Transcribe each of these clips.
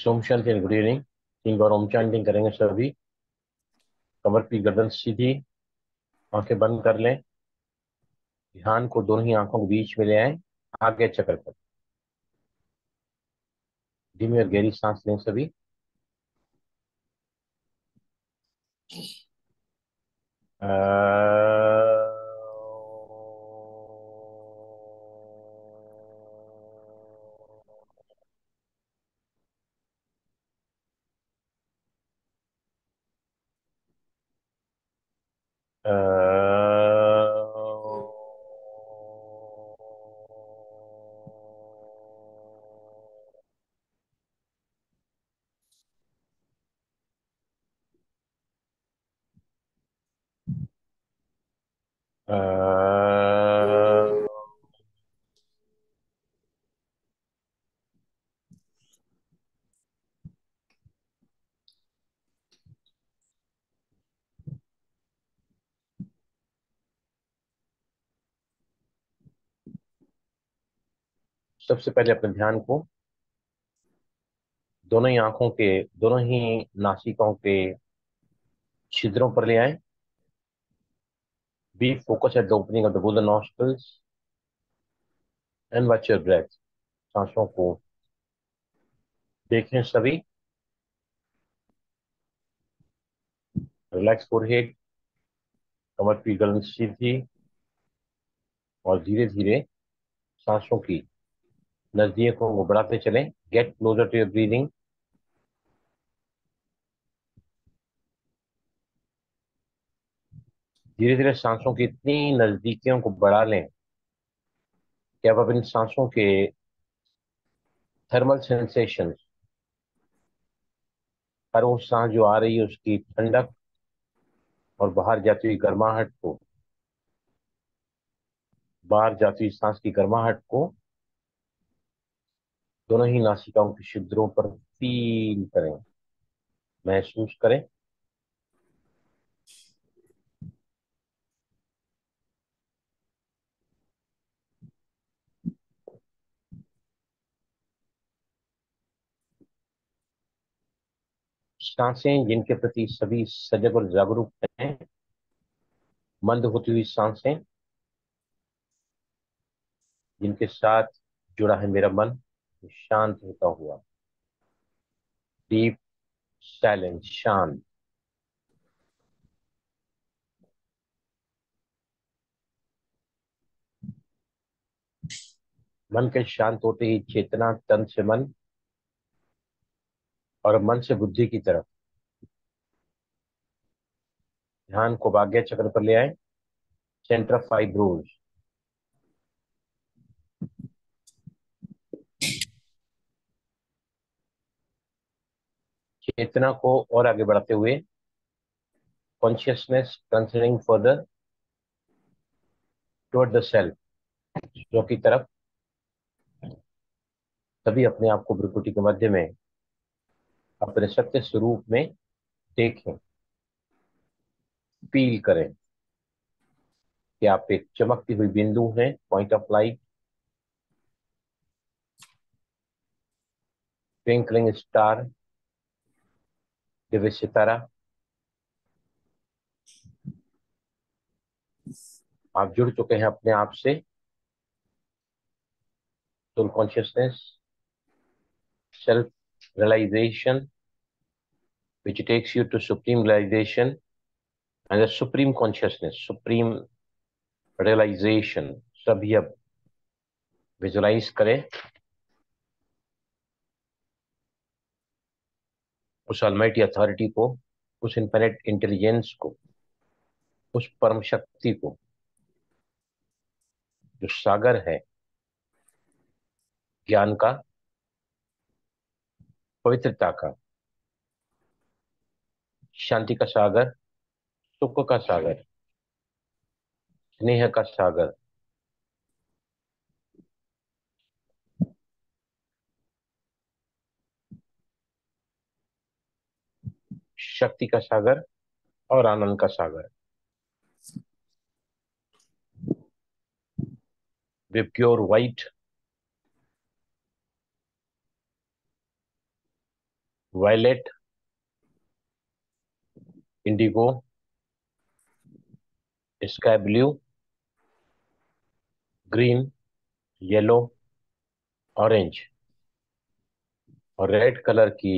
ओम Shanti good evening. 3 बार ओम chanting करेंगे सभी। कमर की गर्दन सीधी, आंखें बंद कर लें। ध्यान को दोनों ही आंखों के बीच में ले आए, आगे चक्र पर। धीमी और गहरी सांस लें सभी। अ, अ, सबसे पहले अपने ध्यान को दोनों ही आंखों के, दोनों ही नासिकाओं के छिद्रों पर ले आए। Be focus at the opening of the both nostrils and watch your breath. सांसों को देखें सभी। रिलैक्स फोरहेड, कमर की गर्दन सीधी, और धीरे धीरे सांसों की नजदीकों को बढ़ाते चलें। Get closer to your breathing. धीरे धीरे सांसों की इतनी नजदीकियों को बढ़ा लें कि आप अपनी सांसों के थर्मल सेंसेशन, हर वो सांस जो आ रही है उसकी ठंडक और बाहर जाती हुई गर्माहट को, बाहर जाती हुई सांस की गर्माहट को दोनों ही नासिकाओं के छिद्रों पर फील करें, महसूस करें। सांसें जिनके प्रति सभी सजग और जागरूक हैं, मंद होती हुई सांसें जिनके साथ जुड़ा है मेरा मन, शांत होता हुआ, डीप साइलेंस, शांत। मन के शांत होते ही चेतना तन से मन और मन से बुद्धि की तरफ ध्यान को भाग्य चक्र पर ले आए, सेंटर ऑफ फाइब्रोज। चेतना को और आगे बढ़ाते हुए consciousness concerning further toward the self, जो की तरफ तभी अपने आप को भ्रुकुटी के मध्य में अपने सत्य स्वरूप में देखें, फील करें कि आप एक चमकती हुई बिंदु हैं, point of light, twinkling star, दिव्य सितारा। आप जुड़ चुके हैं अपने आप से, soul consciousness, self realisation which takes you to supreme realization and the supreme consciousness, supreme realization। सभी अब विजुलाइज करें उस अलमाइटी अथॉरिटी को, उस इन्फिनिट इंटेलिजेंस को, उस परम शक्ति को जो सागर है ज्ञान का, पवित्रता का, शांति का सागर, सुख का सागर, स्नेह का सागर, शक्ति का सागर और आनंद का सागर। with pure white violet, indigo, sky blue, green, yellow, orange और रेड कलर की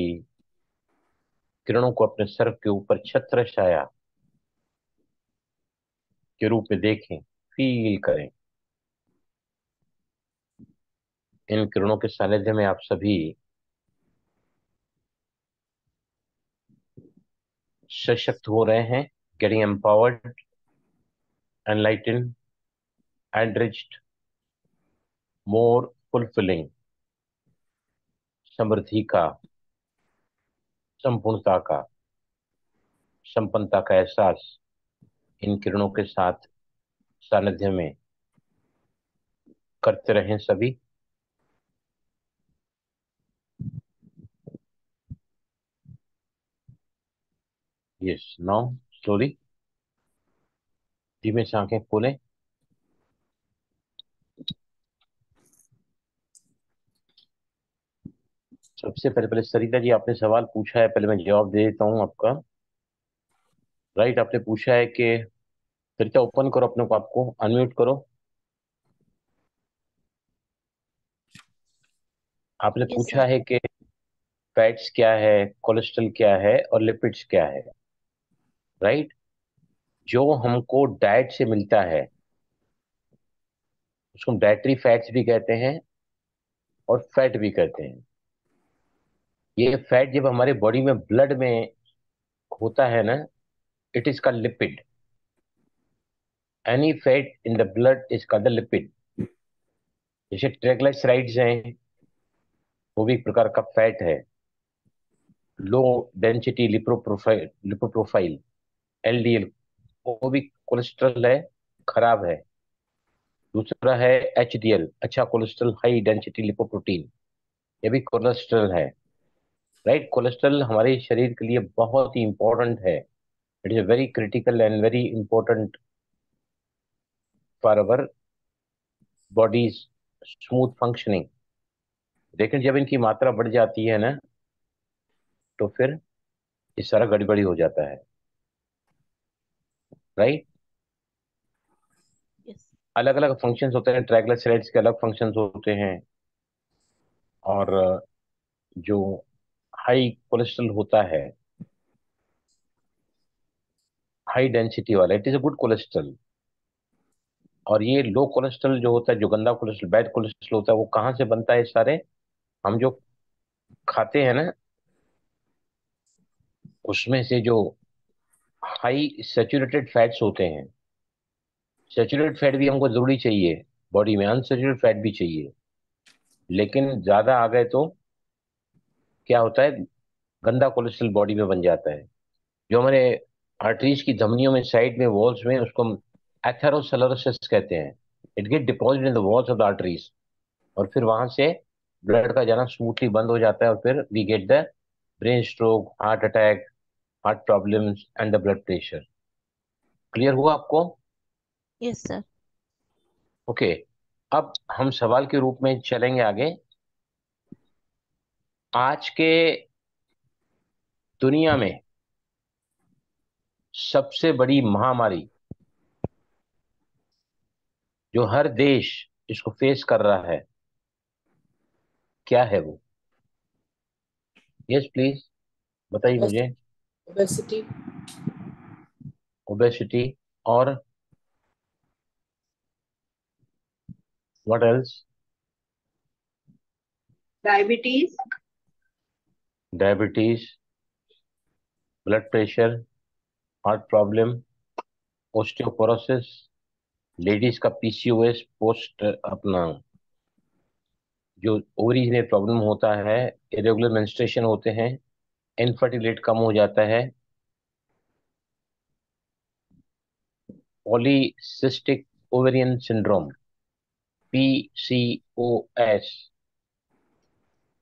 किरणों को अपने सर के ऊपर छत्र छाया के रूप में देखें, फील करें। इन किरणों के सानिध्य में आप सभी सशक्त हो रहे हैं, getting empowered, enlighten, enriched, more fulfilling, समृद्धि का, संपूर्णता का, संपन्नता का एहसास इन किरणों के साथ सानिध्य में करते रहें सभी। यस, नाउ स्लोली धीमे से आंखें खोलें। सबसे पहले पहले सरिता जी, आपने सवाल पूछा है, पहले मैं जवाब दे देता हूँ आपका। राइट, आपने पूछा है कि सरिता ओपन करो अपने को, आपको अनम्यूट करो। आपने यस पूछा सर। है कि फैट्स क्या है, कोलेस्ट्रॉल क्या है और लिपिड्स क्या है। राइट, जो हमको डाइट से मिलता है उसको हम डाइटरी फैट्स भी कहते हैं और फैट भी कहते हैं। ये फैट जब हमारे बॉडी में ब्लड में होता है ना, it is called lipid. Any fat in the blood is called lipid. जैसे ट्राइग्लिसराइड्स हैं, वो भी एक प्रकार का फैट है। लो डेंसिटी लिपोप्रोफाइल, एलडीएल, वो भी कोलेस्ट्रॉल है, खराब है। दूसरा है एचडीएल, अच्छा कोलेस्ट्रॉल, हाई डेंसिटी लिपोप्रोटीन, ये भी कोलेस्ट्रॉल है। राइट, कोलेस्ट्रॉल हमारे शरीर के लिए बहुत ही इंपॉर्टेंट है। It is very critical and very important for our bodies smooth functioning. लेकिन जब इनकी मात्रा बढ़ जाती है ना, तो फिर ये सारा गड़बड़ी हो जाता है। Right, yes. अलग अलग फंक्शंस होते हैं, ट्राइग्लिसराइड्स के अलग फंक्शंस होते हैं। और जो हाई कोलेस्ट्रॉल होता है, हाई डेंसिटी वाला, it is a good cholesterol. और ये लो कोलेस्ट्रॉल जो होता है, जो गंदा कोलेस्ट्रॉल, बैड कोलेस्ट्रॉल होता है, वो कहाँ से बनता है? सारे हम जो खाते हैं ना, उसमें से जो हाई सेचुरेटेड फैट्स होते हैं। सेचुरेटेड फैट भी हमको जरूरी चाहिए बॉडी में, अनसेचुरेटेड फैट भी चाहिए, लेकिन ज्यादा आ गए तो क्या होता है? गंदा कोलेस्ट्रॉल बॉडी में बन जाता है। जो हमारे आर्टरीज की धमनियों में, साइड में, वॉल्स में, उसको हम एथेरोस्क्लेरोसिस कहते हैं। It get deposit in the walls of the arteries, और फिर वहां से ब्लड का जाना स्मूथली बंद हो जाता है, और फिर we get the brain stroke, heart attack, heart problems and the blood pressure. Clear हुआ आपको? Yes sir. ओके, अब हम सवाल के रूप में चलेंगे आगे। आज के दुनिया में सबसे बड़ी महामारी जो हर देश इसको फेस कर रहा है, क्या है वो? यस प्लीज, बताइए मुझे। ओबेसिटी। ओबेसिटी, और what else? Diabetes. Diabetes, blood pressure, heart problem, osteoporosis, ladies का पीसीओएस, पोस्ट अपना जो ओवरीज में प्रॉब्लम होता है, इरेगुलर मेंस्ट्रुएशन होते हैं, इनफर्टिलिटी कम हो जाता है, पॉलीसिस्टिक ओवेरियन सिंड्रोम, पीसीओएस,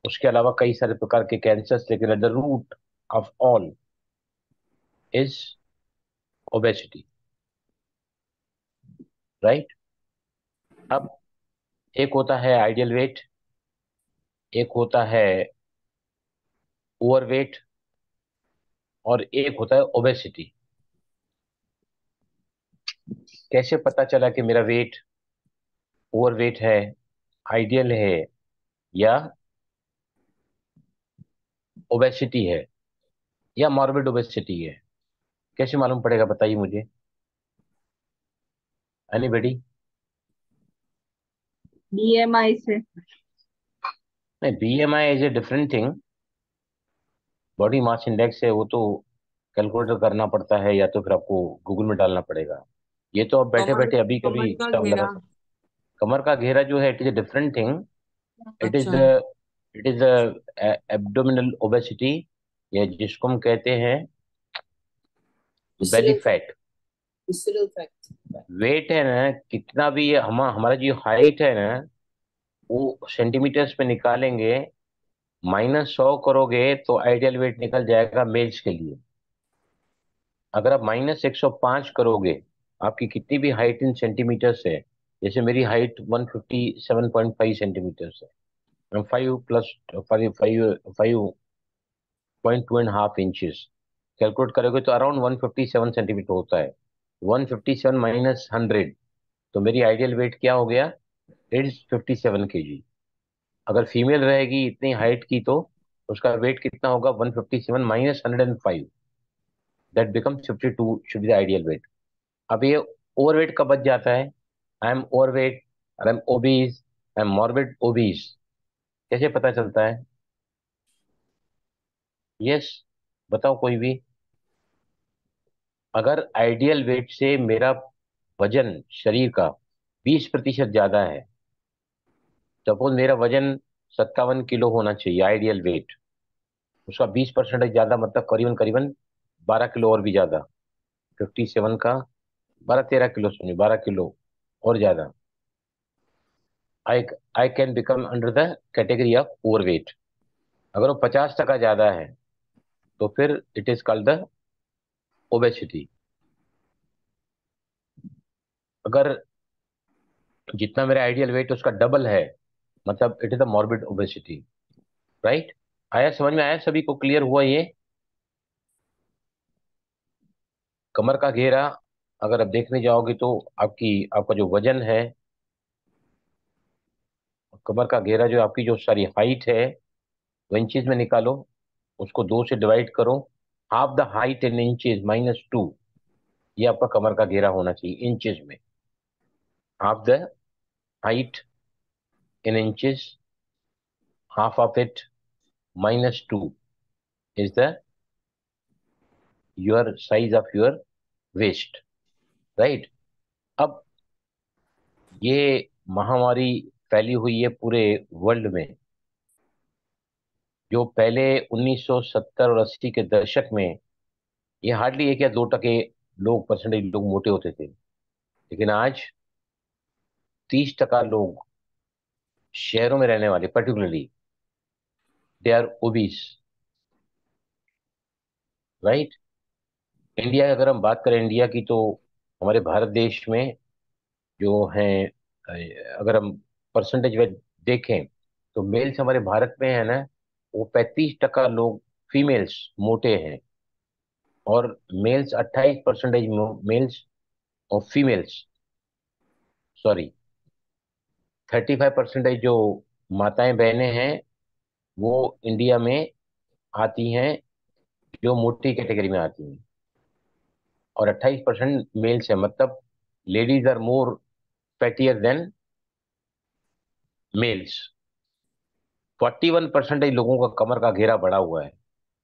उसके अलावा कई सारे प्रकार के कैंसर्स, लेकिन at the root of all is obesity. Right, अब एक होता है आइडियल वेट, एक होता है ओवरवेट और एक होता है ओबेसिटी। कैसे पता चला कि मेरा वेट ओवरवेट है, आइडियल है, या ओबेसिटी है, या मॉर्बिड ओबेसिटी है? कैसे मालूम पड़ेगा, बताइए मुझे। एनीबडी? BMI से। नहीं, BMI is a different thing. Body mass index है, वो तो कैलकुलेटर करना पड़ता है, या तो फिर आपको गूगल में डालना पड़ेगा। ये तो आप बैठे कमर बैठे अभी कमर कभी का सब लगा घेरा। सकते। कमर का घेरा जो है, it is a different thing. It is अच्छा। इट इज एब्डोमिनल ओबेसिटी, या जिसको हम कहते हैं belly visceral fat. Visceral fact. Weight है ना, कितना भी हमारा जो हाइट है ना, वो सेंटीमीटर्स में निकालेंगे, -100 करोगे तो आइडियल वेट निकल जाएगा मेल्स के लिए। अगर आप -105 करोगे, आपकी कितनी भी हाइट इन सेंटीमीटर्स है, जैसे मेरी हाइट 157.5 सेंटीमीटर्स है, 5 + 5.2.5 इंचेस कैलकुलेट करोगे तो अराउंड 157 सेंटीमीटर होता है। 157 माइनस 100, तो मेरी आइडियल वेट क्या हो गया? It is 57 kg। अगर फीमेल रहेगी इतनी हाइट की, तो उसका वेट कितना होगा? 157 minus 105, that become 52 should be the ideal weight. अब ये ओवरवेट कब बच जाता है? I am overweight, I am obese, I am morbid obese. कैसे पता चलता है? यस, बताओ कोई भी। अगर आइडियल वेट से मेरा वजन शरीर का 20% ज्यादा है, सपोज मेरा वजन 57 किलो होना चाहिए आइडियल वेट, उसका 20% ज्यादा मतलब करीबन करीबन 12 किलो और भी ज्यादा। 57 का 12-13 किलो, सुनिए, 12 किलो और ज्यादा, I I can become under the category of overweight. अगर वो 50% ज्यादा है, तो फिर it is called the obesity. अगर जितना मेरा आइडियल वेट उसका डबल है, मतलब it is the morbid obesity. Right? आया समझ में? आया सभी को? क्लियर हुआ ये? कमर का घेरा अगर आप देखने जाओगे तो आपका जो वजन है, कमर का घेरा जो आपकी जो सारी हाइट है, वो इंचज में निकालो, उसको 2 से डिवाइड करो, half the height in inches -2, ये आपका कमर का घेरा होना चाहिए इंचज में। Half the height in inches, half of it -2 is the your size of your waist. Right? अब ये महामारी फैली हुई है पूरे वर्ल्ड में। जो पहले 1970 और 80 के दशक में ये हार्डली 1 या 2 टके लोग, परसेंटेज लोग मोटे होते थे, लेकिन आज 30% लोग शहरों में रहने वाले particularly, they are obese. Right? India की अगर हम बात करें, इंडिया की, तो हमारे भारत देश में जो हैं, अगर हम परसेंटेज में देखें, तो मेल्स हमारे भारत में है ना, वो 35% लोग फीमेल्स मोटे हैं, और मेल्स 28% मेल्स और फीमेल्स, सॉरी, 35% जो माताएं बहनें हैं, वो इंडिया में आती हैं, जो मोटी कैटेगरी में आती हैं, और 28% मेल्स है, मतलब ladies are more fattier than males. 41% लोगों का कमर का घेरा बढ़ा हुआ है,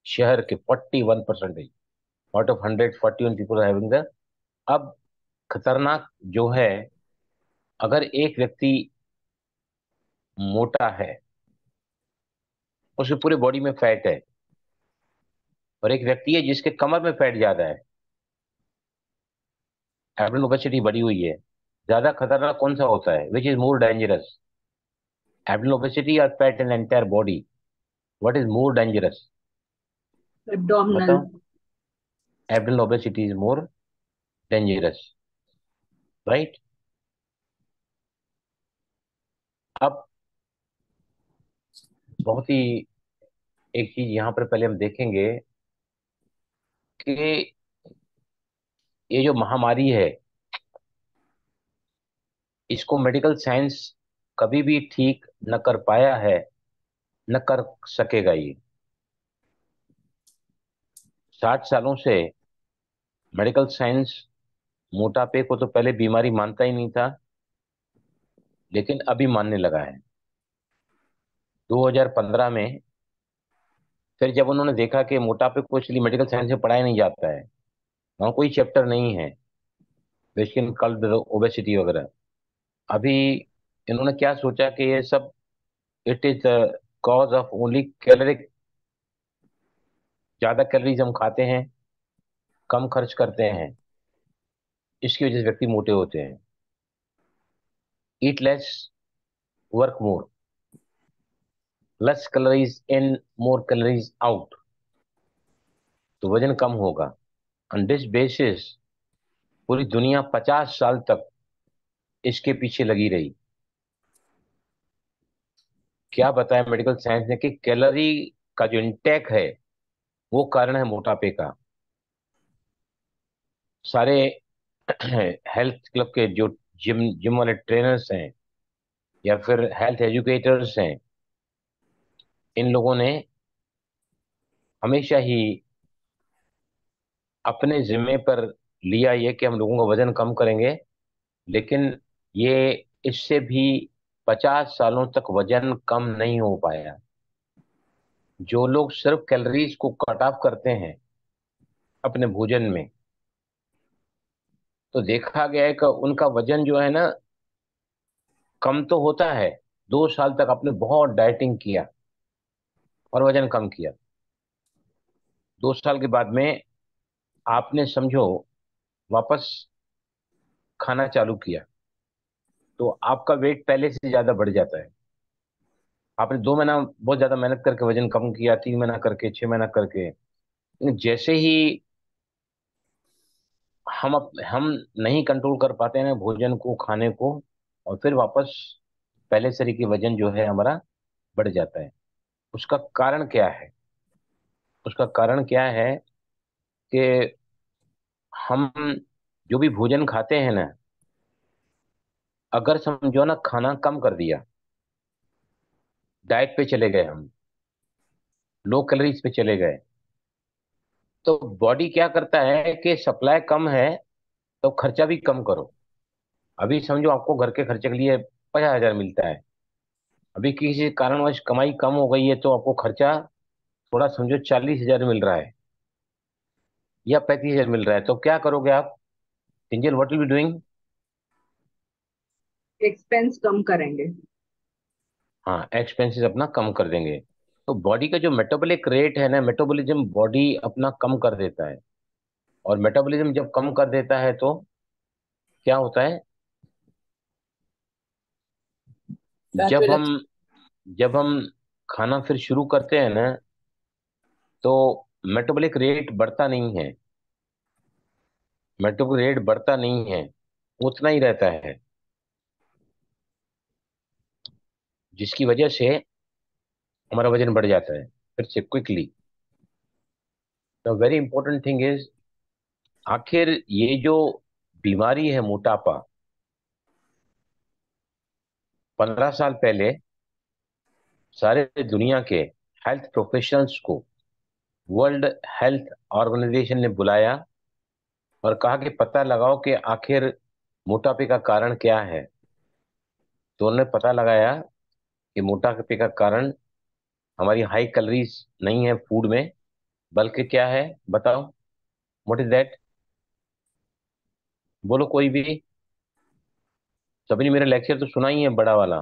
शहर के 41%। Out of 141 people having the. अब खतरनाक जो है, अगर एक व्यक्ति मोटा है, उसके पूरे बॉडी में फैट है, और एक व्यक्ति है जिसके कमर में फैट ज्यादा है, एब्डोमेन ओबेसिटी बढ़ी हुई है, ज्यादा खतरनाक कौन सा होता है? Which is more dangerous, abdomen obesity और fat in entire body? What is more dangerous? Abdominal. बताओ। Abdomen obesity is more dangerous. Right? अब बहुत ही एक चीज यहाँ पर पहले हम देखेंगे कि ये जो महामारी है, इसको मेडिकल साइंस कभी भी ठीक न कर पाया है, न कर सकेगा। ये 60 सालों से मेडिकल साइंस मोटापे को तो पहले बीमारी मानता ही नहीं था, लेकिन अभी मानने लगा है। 2015 में फिर जब उन्होंने देखा कि मोटापे को इसलिए मेडिकल साइंस में पढ़ाया नहीं जाता है, वहाँ कोई चैप्टर नहीं है बेसिकली कल्ड ओबेसिटी वगैरह। अभी इन्होंने क्या सोचा कि ये सब it is cause of only caloric. ज्यादा कैलोरीज हम खाते हैं, कम खर्च करते हैं, इसकी वजह से व्यक्ति मोटे होते हैं। Eat less, work more, less calories in, more calories out, तो वजन कम होगा। ऑन दिस बेसिस पूरी दुनिया 50 साल तक इसके पीछे लगी रही। क्या बताया मेडिकल साइंस ने कि कैलोरी का जो इंटेक है वो कारण है मोटापे का। सारे हेल्थ क्लब के जो जिम जिम वाले ट्रेनर्स हैं या फिर हेल्थ एजुकेटर्स हैं, इन लोगों ने हमेशा ही अपने जिम्मे पर लिया ये कि हम लोगों का वजन कम करेंगे। लेकिन ये इससे भी 50 सालों तक वजन कम नहीं हो पाया। जो लोग सिर्फ कैलोरीज को कट ऑफ करते हैं अपने भोजन में, तो देखा गया है कि उनका वजन जो है ना, कम तो होता है। 2 साल तक आपने बहुत डाइटिंग किया और वजन कम किया, 2 साल के बाद में आपने समझो वापस खाना चालू किया, तो आपका वेट पहले से ज्यादा बढ़ जाता है। आपने 2 महीना बहुत ज्यादा मेहनत करके वजन कम किया, 3 महीना करके, 6 महीना करके, लेकिन जैसे ही हम नहीं कंट्रोल कर पाते हैं भोजन को, खाने को, और फिर वापस पहले से की वजन जो है हमारा बढ़ जाता है। उसका कारण क्या है? उसका कारण क्या है कि हम जो भी भोजन खाते हैं ना, अगर समझो ना खाना कम कर दिया, डाइट पे चले गए, हम लो कैलोरीज पे चले गए, तो बॉडी क्या करता है कि सप्लाई कम है तो खर्चा भी कम करो। अभी समझो आपको घर के खर्चे के लिए 50,000 मिलता है, अभी किसी कारणवश कमाई कम हो गई है तो आपको खर्चा थोड़ा समझो 40,000 मिल रहा है या 35,000 मिल रहा है, तो क्या करोगे आप? Angel what will be doing? Expense कम करेंगे। हाँ, एक्सपेंसेस अपना कम कर देंगे। तो बॉडी का जो मेटाबॉलिक रेट है ना, मेटाबॉलिज्म बॉडी अपना कम कर देता है। और मेटाबॉलिज्म जब कम कर देता है तो क्या होता है? फैट जब विल। हम जब हम खाना फिर शुरू करते हैं ना, तो मेटाबॉलिक रेट बढ़ता नहीं है। मेटाबॉलिक रेट बढ़ता नहीं है, उतना ही रहता है, जिसकी वजह से हमारा वजन बढ़ जाता है फिर से quickly. The very important thing is, आखिर ये जो बीमारी है मोटापा, 15 साल पहले सारे दुनिया के हेल्थ प्रोफेशनल्स को वर्ल्ड हेल्थ ऑर्गेनाइजेशन ने बुलाया और कहा कि पता लगाओ कि आखिर मोटापे का कारण क्या है। तो उन्होंने पता लगाया कि मोटापे का कारण हमारी हाई कैलोरीज नहीं है फूड में, बल्कि क्या है? बताओ, व्हाट इज दैट? बोलो कोई भी। सभी ने मेरा लेक्चर तो सुना ही है बड़ा वाला,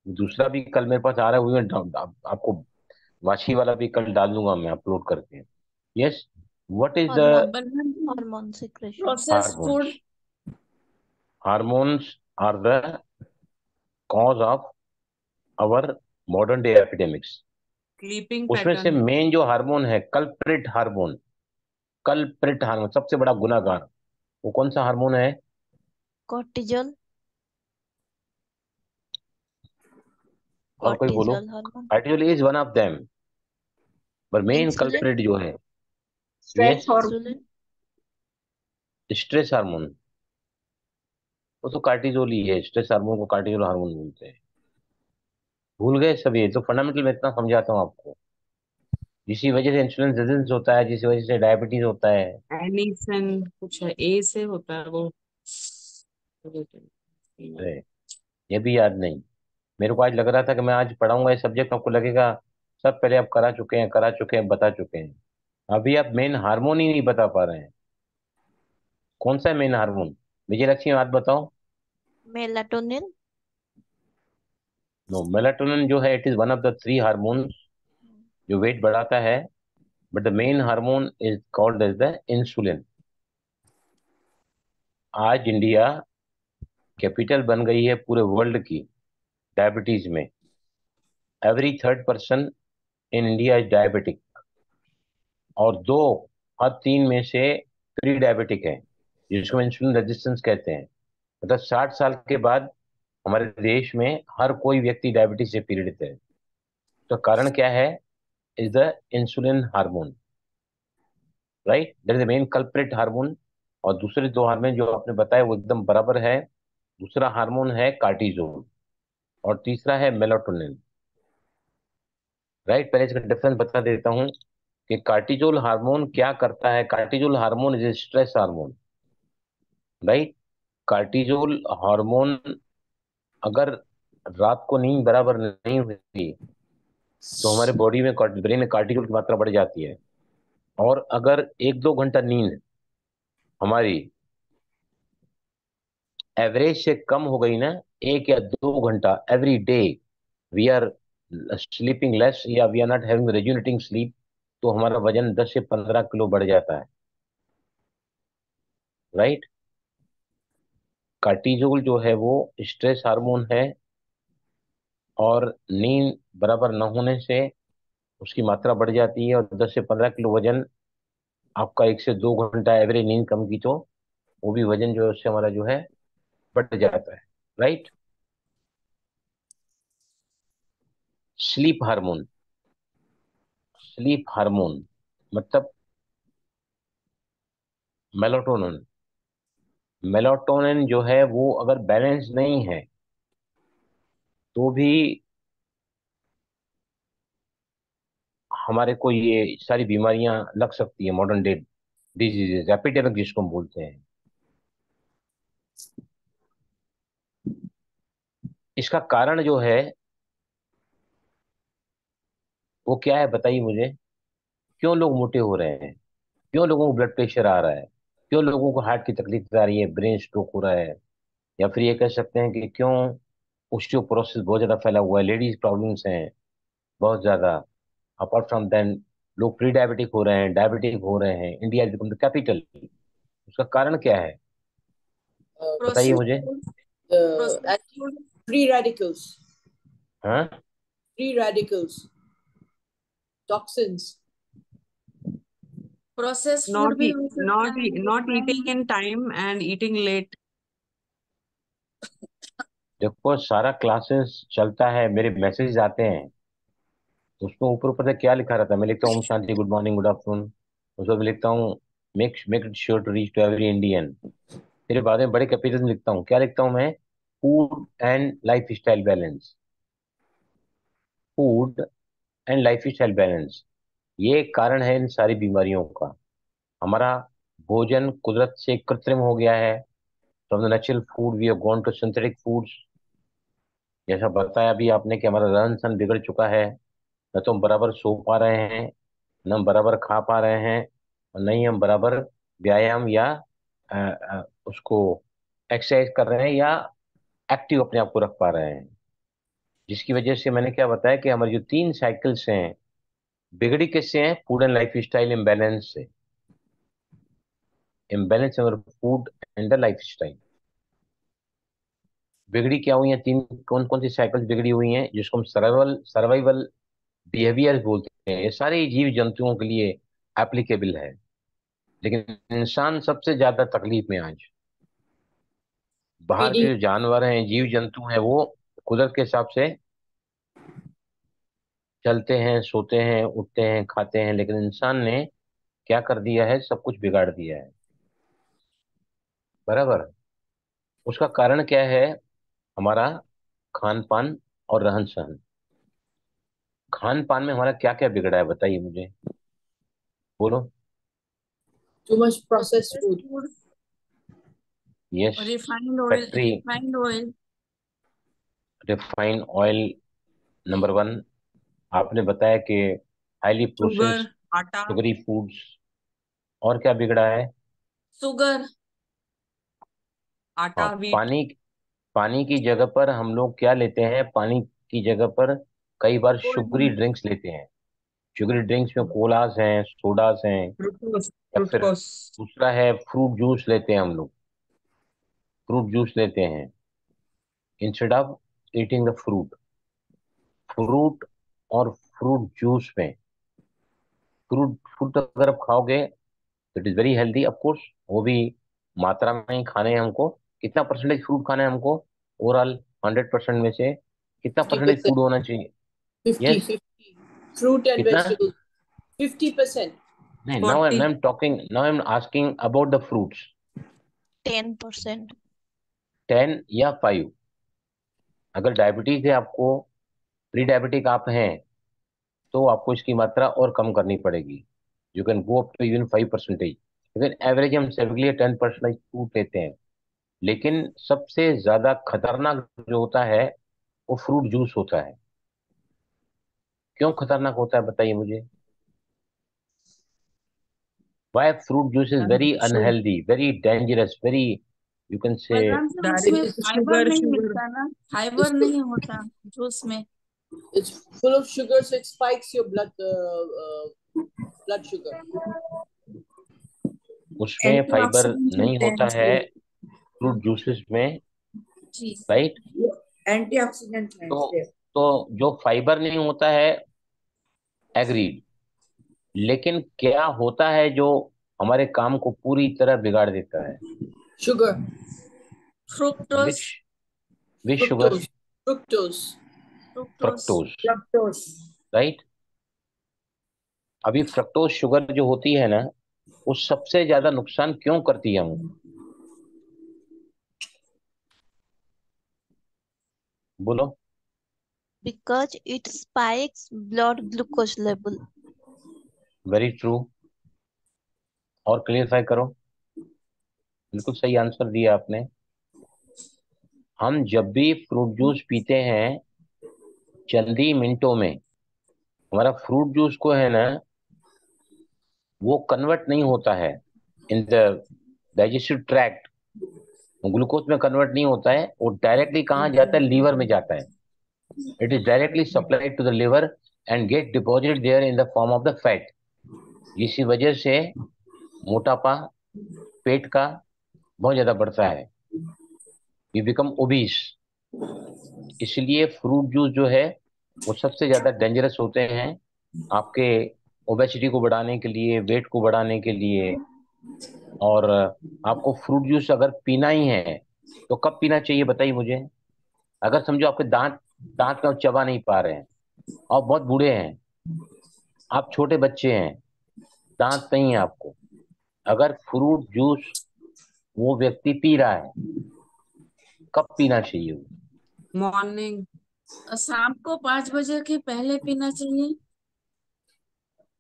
दूसरा भी कल मेरे पास आ रहा है, वो मैं आपको वाशी वाला भी कल डाल दूंगा मैं अपलोड करके। Yes, what is the hormone Hormone hormone secretion. processed hormones? food. Hormones are the cause of our modern day epidemics. Sleeping उसमें से pattern. मेन जो हार्मोन है, कल्प्रिट हार्मोन, कल्प्रिट हार्मोन सबसे बड़ा गुनाहगार, वो कौन सा हार्मोन है? कॉर्टिजोल। और कोई बोलो। Cortisol hormone. Cortisol is one of them. पर मेन इंसुलिन कल्प्रिट जो है, stress yes, hormone. Insulin stress hormone, वो तो कार्टिजोल ही है। स्ट्रेस हार्मोन को कार्टिजोल हार्मोन बोलते हैं। भूल गए सब? ये तो फंडामेंटल मैं इतना समझाता हूँ आपको। जिसी वजह से इंसुलिन रेजिस्टेंस होता है, जिस वजह से डायबिटीज होता है। एनिसन कुछ है, ए से होता है वो। अरे, ये भी याद नहीं। मेरे को आज लग रहा था कि मैं आज पढ़ाऊंगा ये सब्जेक्ट, आपको लगेगा सब पहले आप करा चुके हैं, करा चुके हैं, बता चुके हैं। अभी आप मेन हार्मोन ही नहीं बता पा रहे हैं। कौन सा है मेन हार्मोन? विजय लक्ष्मी, बात बताओ। मेलाटोनिन नो, मेलाटोनिन जो है, it is one of the three hormone जो वेट बढ़ाता है। But the main hormone is called as the insulin. आज इंडिया कैपिटल बन गई है पूरे वर्ल्ड की डायबिटीज में। Every third person in India is diabetic, और दो हर तीन में से प्री डायबिटिक है, जिसको इंसुलिन रेजिस्टेंस कहते हैं। मतलब 60 साल के बाद हमारे देश में हर कोई व्यक्ति डायबिटीज से पीड़ित है। तो कारण क्या है? Is the insulin hormone, right? That is the main culprit hormone. और दूसरे दो हार्मोन जो आपने बताया वो एकदम बराबर है। दूसरा हार्मोन है कार्टिजोल, और तीसरा है मेलाटोनिन। राइट, पहले इसका डिफरेंस बता देता हूँ कि कार्टिजोल हार्मोन क्या करता है। Cortisol hormone is stress hormone, right? Cortisol hormone, अगर रात को नींद बराबर नहीं हुई तो हमारे बॉडी में, ब्रेन में कार्टिजोल की मात्रा बढ़ जाती है। और अगर 1-2 घंटा नींद हमारी एवरेज से कम हो गई ना, 1 या 2 घंटा every day, we are sleeping less, या we are not having rejuvenating sleep, तो हमारा वजन 10 से 15 किलो बढ़ जाता है, राइट? कार्टिजोल जो है वो स्ट्रेस हार्मोन है, और नींद बराबर न होने से उसकी मात्रा बढ़ जाती है, और 10 से 15 किलो वजन आपका, 1 से 2 घंटा एवरेज नींद कम की तो वो भी वजन जो है उससे हमारा जो है बढ़ जाता है, right? Sleep hormone, sleep hormone मतलब मेलाटोनिन। मेलाटोनिन जो है वो अगर बैलेंस नहीं है तो भी हमारे को ये सारी बीमारियां लग सकती है, मॉडर्न डे डिजीजेज, एपिडेमिक जिसको हम बोलते हैं। इसका कारण जो है वो क्या है, बताइए मुझे। क्यों लोग मोटे हो रहे हैं? क्यों लोगों को ब्लड प्रेशर आ रहा है? क्यों लोगों को हार्ट की तकलीफ आ रही है, ब्रेन स्ट्रोक हो रहा है? या फिर ये कह सकते हैं कि क्यों ओस्टियोपोरोसिस बहुत ज्यादा फैला हुआ है, लेडीज प्रॉब्लम्स हैं बहुत ज्यादा। अपार्ट फ्रॉम देन, लोग प्री डायबिटिक हो रहे हैं, डायबिटिक हो रहे हैं। India is become the capital. उसका कारण क्या है, बताइए प्रोसेस मुझे। प्रोसेस Anti free radicals, हाँ, free radicals, toxins. Process food not भी e- हो सकता not है e- not eating जिसमें in time and eating late. देखो सारा क्लासेस चलता है, मेरे मैसेज आते हैं, तो उसमें ऊपर ऊपर से क्या लिखा रहता है? मैं लिखता हूँ Om Shanti, good morning, good afternoon. उसमें मैं लिखता हूँ make it sure to reach to every Indian. फिर बाद में बड़े कैपिटल में लिखता हूँ, क्या लिखता हूँ मैं? Food and life style balance. Food and life style balance, ये कारण है इन सारी बीमारियों का। हमारा भोजन कुदरत से कृत्रिम हो गया है। From the natural food we have gone to synthetic foods. जैसा बताया अभी आपने कि हमारा रहन सहन बिगड़ चुका है। न तो हम बराबर सो पा रहे हैं, न हम बराबर खा पा रहे हैं, और नहीं हम बराबर व्यायाम या उसको एक्सरसाइज कर रहे हैं, या एक्टिव अपने आप को रख पा रहे हैं। जिसकी वजह से मैंने क्या बताया कि हमारी जो 3 साइकिल्स हैं, बिगड़ी किससे हैं? Food and lifestyle imbalance से। Imbalance in food and the lifestyle. बिगड़ी क्या हुई है? तीन कौन कौन सी साइकिल्स बिगड़ी हुई हैं, जिसको हम सर्वाइवल सर्वाइवल बिहेवियर बोलते हैं। ये सारे जीव जंतुओं के लिए एप्लीकेबल है, लेकिन इंसान सबसे ज्यादा तकलीफ में आज। बाहर के Feeding जो जानवर हैं, जीव जंतु हैं, वो कुदरत के हिसाब से चलते हैं, सोते हैं, उठते हैं, खाते हैं, लेकिन इंसान ने क्या कर दिया है, सब कुछ बिगाड़ दिया है। बराबर। उसका कारण क्या है? हमारा खान पान और रहन सहन। खान पान में हमारा क्या क्या बिगड़ा है, बताइए मुझे, बोलो। Too much processed Processed food. food, yes. Factory, refined oil, refined oil number one. आपने बताया कि हाईली sugar, प्रोसेस्ड आटा, शुगरी फूड्स। और क्या बिगड़ा है? sugar, हाँ, आटा, wheat, पानी। पानी की जगह पर हम लोग क्या लेते हैं? पानी की जगह पर कई बार cold शुगरी drink, ड्रिंक्स लेते हैं। शुगरी ड्रिंक्स में कोलास हैं, सोडास हैं, fructose, या फिर fructose, दूसरा है फ्रूट जूस लेते हैं हम लोग। फ्रूट जूस लेते हैं instead of eating the fruit. Fruit और फ्रूट जूस में, फ्रूट फ्रूट अगर आप खाओगे तो it is very healthy of course. वो भी मात्रा में ही खाने हैं हमको। कितना परसेंटेज फ्रूट खाना है हमको? ओवरऑल 100% में से कितना परसेंटेज 50%. फूड होना चाहिए? 50, यस। 50. Fruit and कितना? vegetables. 50%. नहीं, now I 40, am talking, now I am asking about the fruits. 10%. 10 या 5? अगर डायबिटीज है आपको, प्री डायबिटिक आप हैं, तो आपको इसकी मात्रा और कम करनी पड़ेगी। You can go up to even 5%। लेकिन एवरेज हम सबके लिए 10% फ्रूट लेते हैं। लेकिन सबसे ज्यादा खतरनाक जो होता है वो फ्रूट जूस होता है। क्यों खतरनाक होता है, बताइए मुझे। Why fruit juice is very sugar, unhealthy, very dangerous, very, you can say. Balram sir उसमें direct फाइबर नहीं sugar, मिलता ना, It's फाइबर full, नहीं होता जूस में। it's full of sugar, so it spikes your blood sugar. उसमें fibre antioxidant नहीं होते हैं होता है इसके। फ्रूट जूसेस में। जी। राइट। Antioxidant है तो इसलिए. तो जो फाइबर नहीं होता है, एग्रीड। लेकिन क्या होता है जो हमारे काम को पूरी तरह बिगाड़ देता है? Sugar, fructose. Which which sugar? fructose, fructose, fructose. Fructose. fructose. Right. अभी फ्रक्टोज शुगर जो होती है ना, वो सबसे ज्यादा नुकसान क्यों करती है हमको, बोलो। Because it spikes blood glucose level. Very true. और क्लियरफाई करो। बिल्कुल सही आंसर दिया आपने। हम जब भी फ्रूट जूस पीते हैं, चंद ही मिनटों में हमारा फ्रूट जूस को है ना, वो कन्वर्ट नहीं होता है in the digestive tract. Glucose में कन्वर्ट नहीं होता है, वो डायरेक्टली कहाँ जाता है? लीवर में जाता है। It is directly supplied to the liver and get deposited there in the form of the fat. इसी वजह से मोटापा पेट का बहुत ज्यादा बढ़ता है। You become obese. इसलिए फ्रूट जूस जो है वो सबसे ज्यादा डेंजरस होते हैं आपके ओबेसिटी को बढ़ाने के लिए, वेट को बढ़ाने के लिए। और आपको फ्रूट जूस अगर पीना ही है तो कब पीना चाहिए, बताइए मुझे। अगर समझो आपके दांत दांत का चबा नहीं पा रहे हैं, आप बहुत बूढ़े हैं, आप छोटे बच्चे हैं, दांत नहीं है आपको, अगर फ्रूट जूस वो व्यक्ति पी रहा है, कब पीना चाहिए वो? morning, शाम को 5 बजे के पहले पीना चाहिए।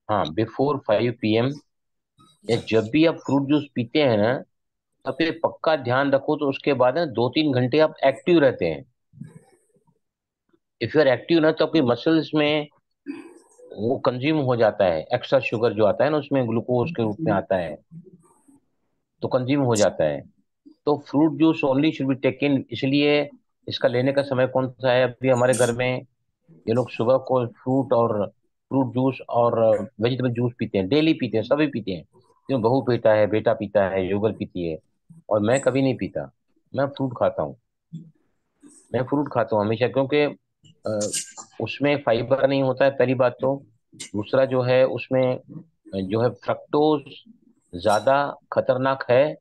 हाँ, बिफोर 5 PM। या जब भी आप फ्रूट जूस पीते हैं ना, तब ये पक्का ध्यान रखो तो उसके बाद ना 2-3 घंटे आप एक्टिव रहते हैं। इफ यू आर एक्टिव ना, तो आपकी मसल्स में वो कंज्यूम हो जाता है, एक्स्ट्रा शुगर जो आता है ना उसमें ग्लूकोज के रूप में आता है, तो कंज्यूम हो जाता है। तो fruit juice only should be taken. इसलिए इसका लेने का समय कौन सा है? अभी हमारे घर में ये लोग सुबह को फ्रूट जूस और वेजिटेबल जूस पीते हैं, डेली पीते हैं, सभी पीते हैं। क्यों? बहू पीता है, बेटा पीता है, योगर पीती है, और मैं कभी नहीं पीता। मैं फ्रूट खाता हूँ। मैं फ्रूट खाता हूँ हमेशा, क्योंकि अ, उसमें फाइबर नहीं होता है, पहली बात तो। दूसरा जो है उसमें जो है फ्रक्टोज ज्यादा खतरनाक है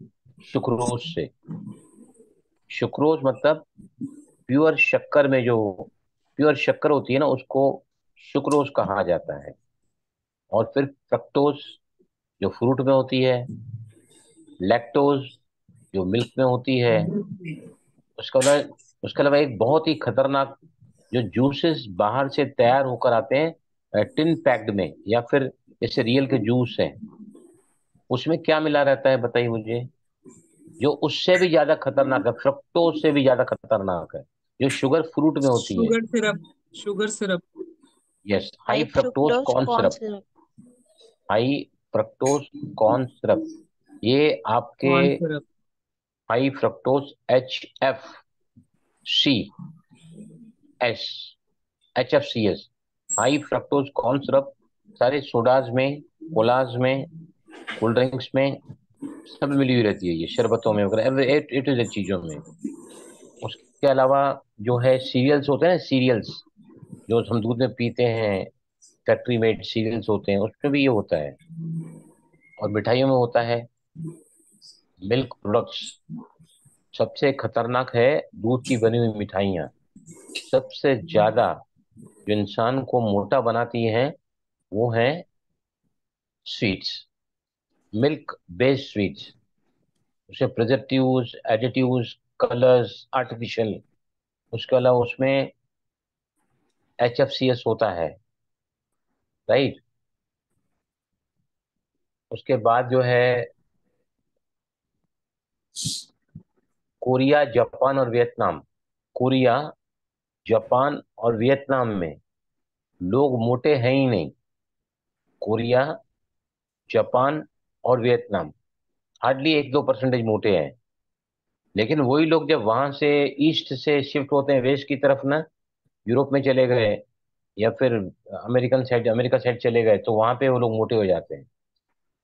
सुक्रोज से। सुक्रोज मतलब प्योर शक्कर में जो प्योर शक्कर होती है ना, उसको सुक्रोज कहा जाता है। और फिर फ्रक्टोज जो फ्रूट में होती है, लैक्टोज जो मिल्क में होती है, उसके अलावा एक बहुत ही खतरनाक जो जूसेस बाहर से तैयार होकर आते हैं टिन पैक्ड में, या फिर जैसे रियल के जूस है, उसमें क्या मिला रहता है बताइए मुझे, जो उससे भी ज्यादा खतरनाक है, फ्रक्टोज से भी ज्यादा खतरनाक है, जो शुगर फ्रूट में होती है। Sugar syrup, sugar syrup, yes, high High fructose fructose corn corn syrup. syrup. High fructose corn syrup, ये आपके corn syrup, high fructose HFCS, HFCS, high fructose corn syrup, सारे सोडाज में, कोलाज में, cold drinks में सब मिली हुई रहती है, ये शरबतों में वगैरह, ए टू जेड चीजों में। उसके अलावा जो है सीरियल्स होते हैं ना, सीरियल्स जो हम दूध में पीते हैं, फैक्ट्री मेड सीरियल्स होते हैं, उसमें भी ये होता है। और मिठाइयों में होता है, मिल्क प्रोडक्ट्स सबसे खतरनाक है, दूध की बनी हुई मिठाइयाँ सबसे ज्यादा जो इंसान को मोटा बनाती हैं वो है स्वीट्स, मिल्क बेस्ड स्वीट्स। उसमें प्रिजर्वेटिव्स, एडिटिव्स, कलर्स, आर्टिफिशियल, उसके अलावा उसमें HFCS होता है, राइट। उसके बाद जो है कोरिया, जापान और वियतनाम, कोरिया, जापान और वियतनाम में लोग मोटे हैं ही नहीं। कोरिया, जापान और वियतनाम हार्डली 1-2% मोटे हैं। लेकिन वही लोग जब वहां से ईस्ट से शिफ्ट होते हैं वेस्ट की तरफ ना, यूरोप में चले गए या फिर अमेरिका साइड चले गए, तो वहां पे वो लोग मोटे हो जाते हैं।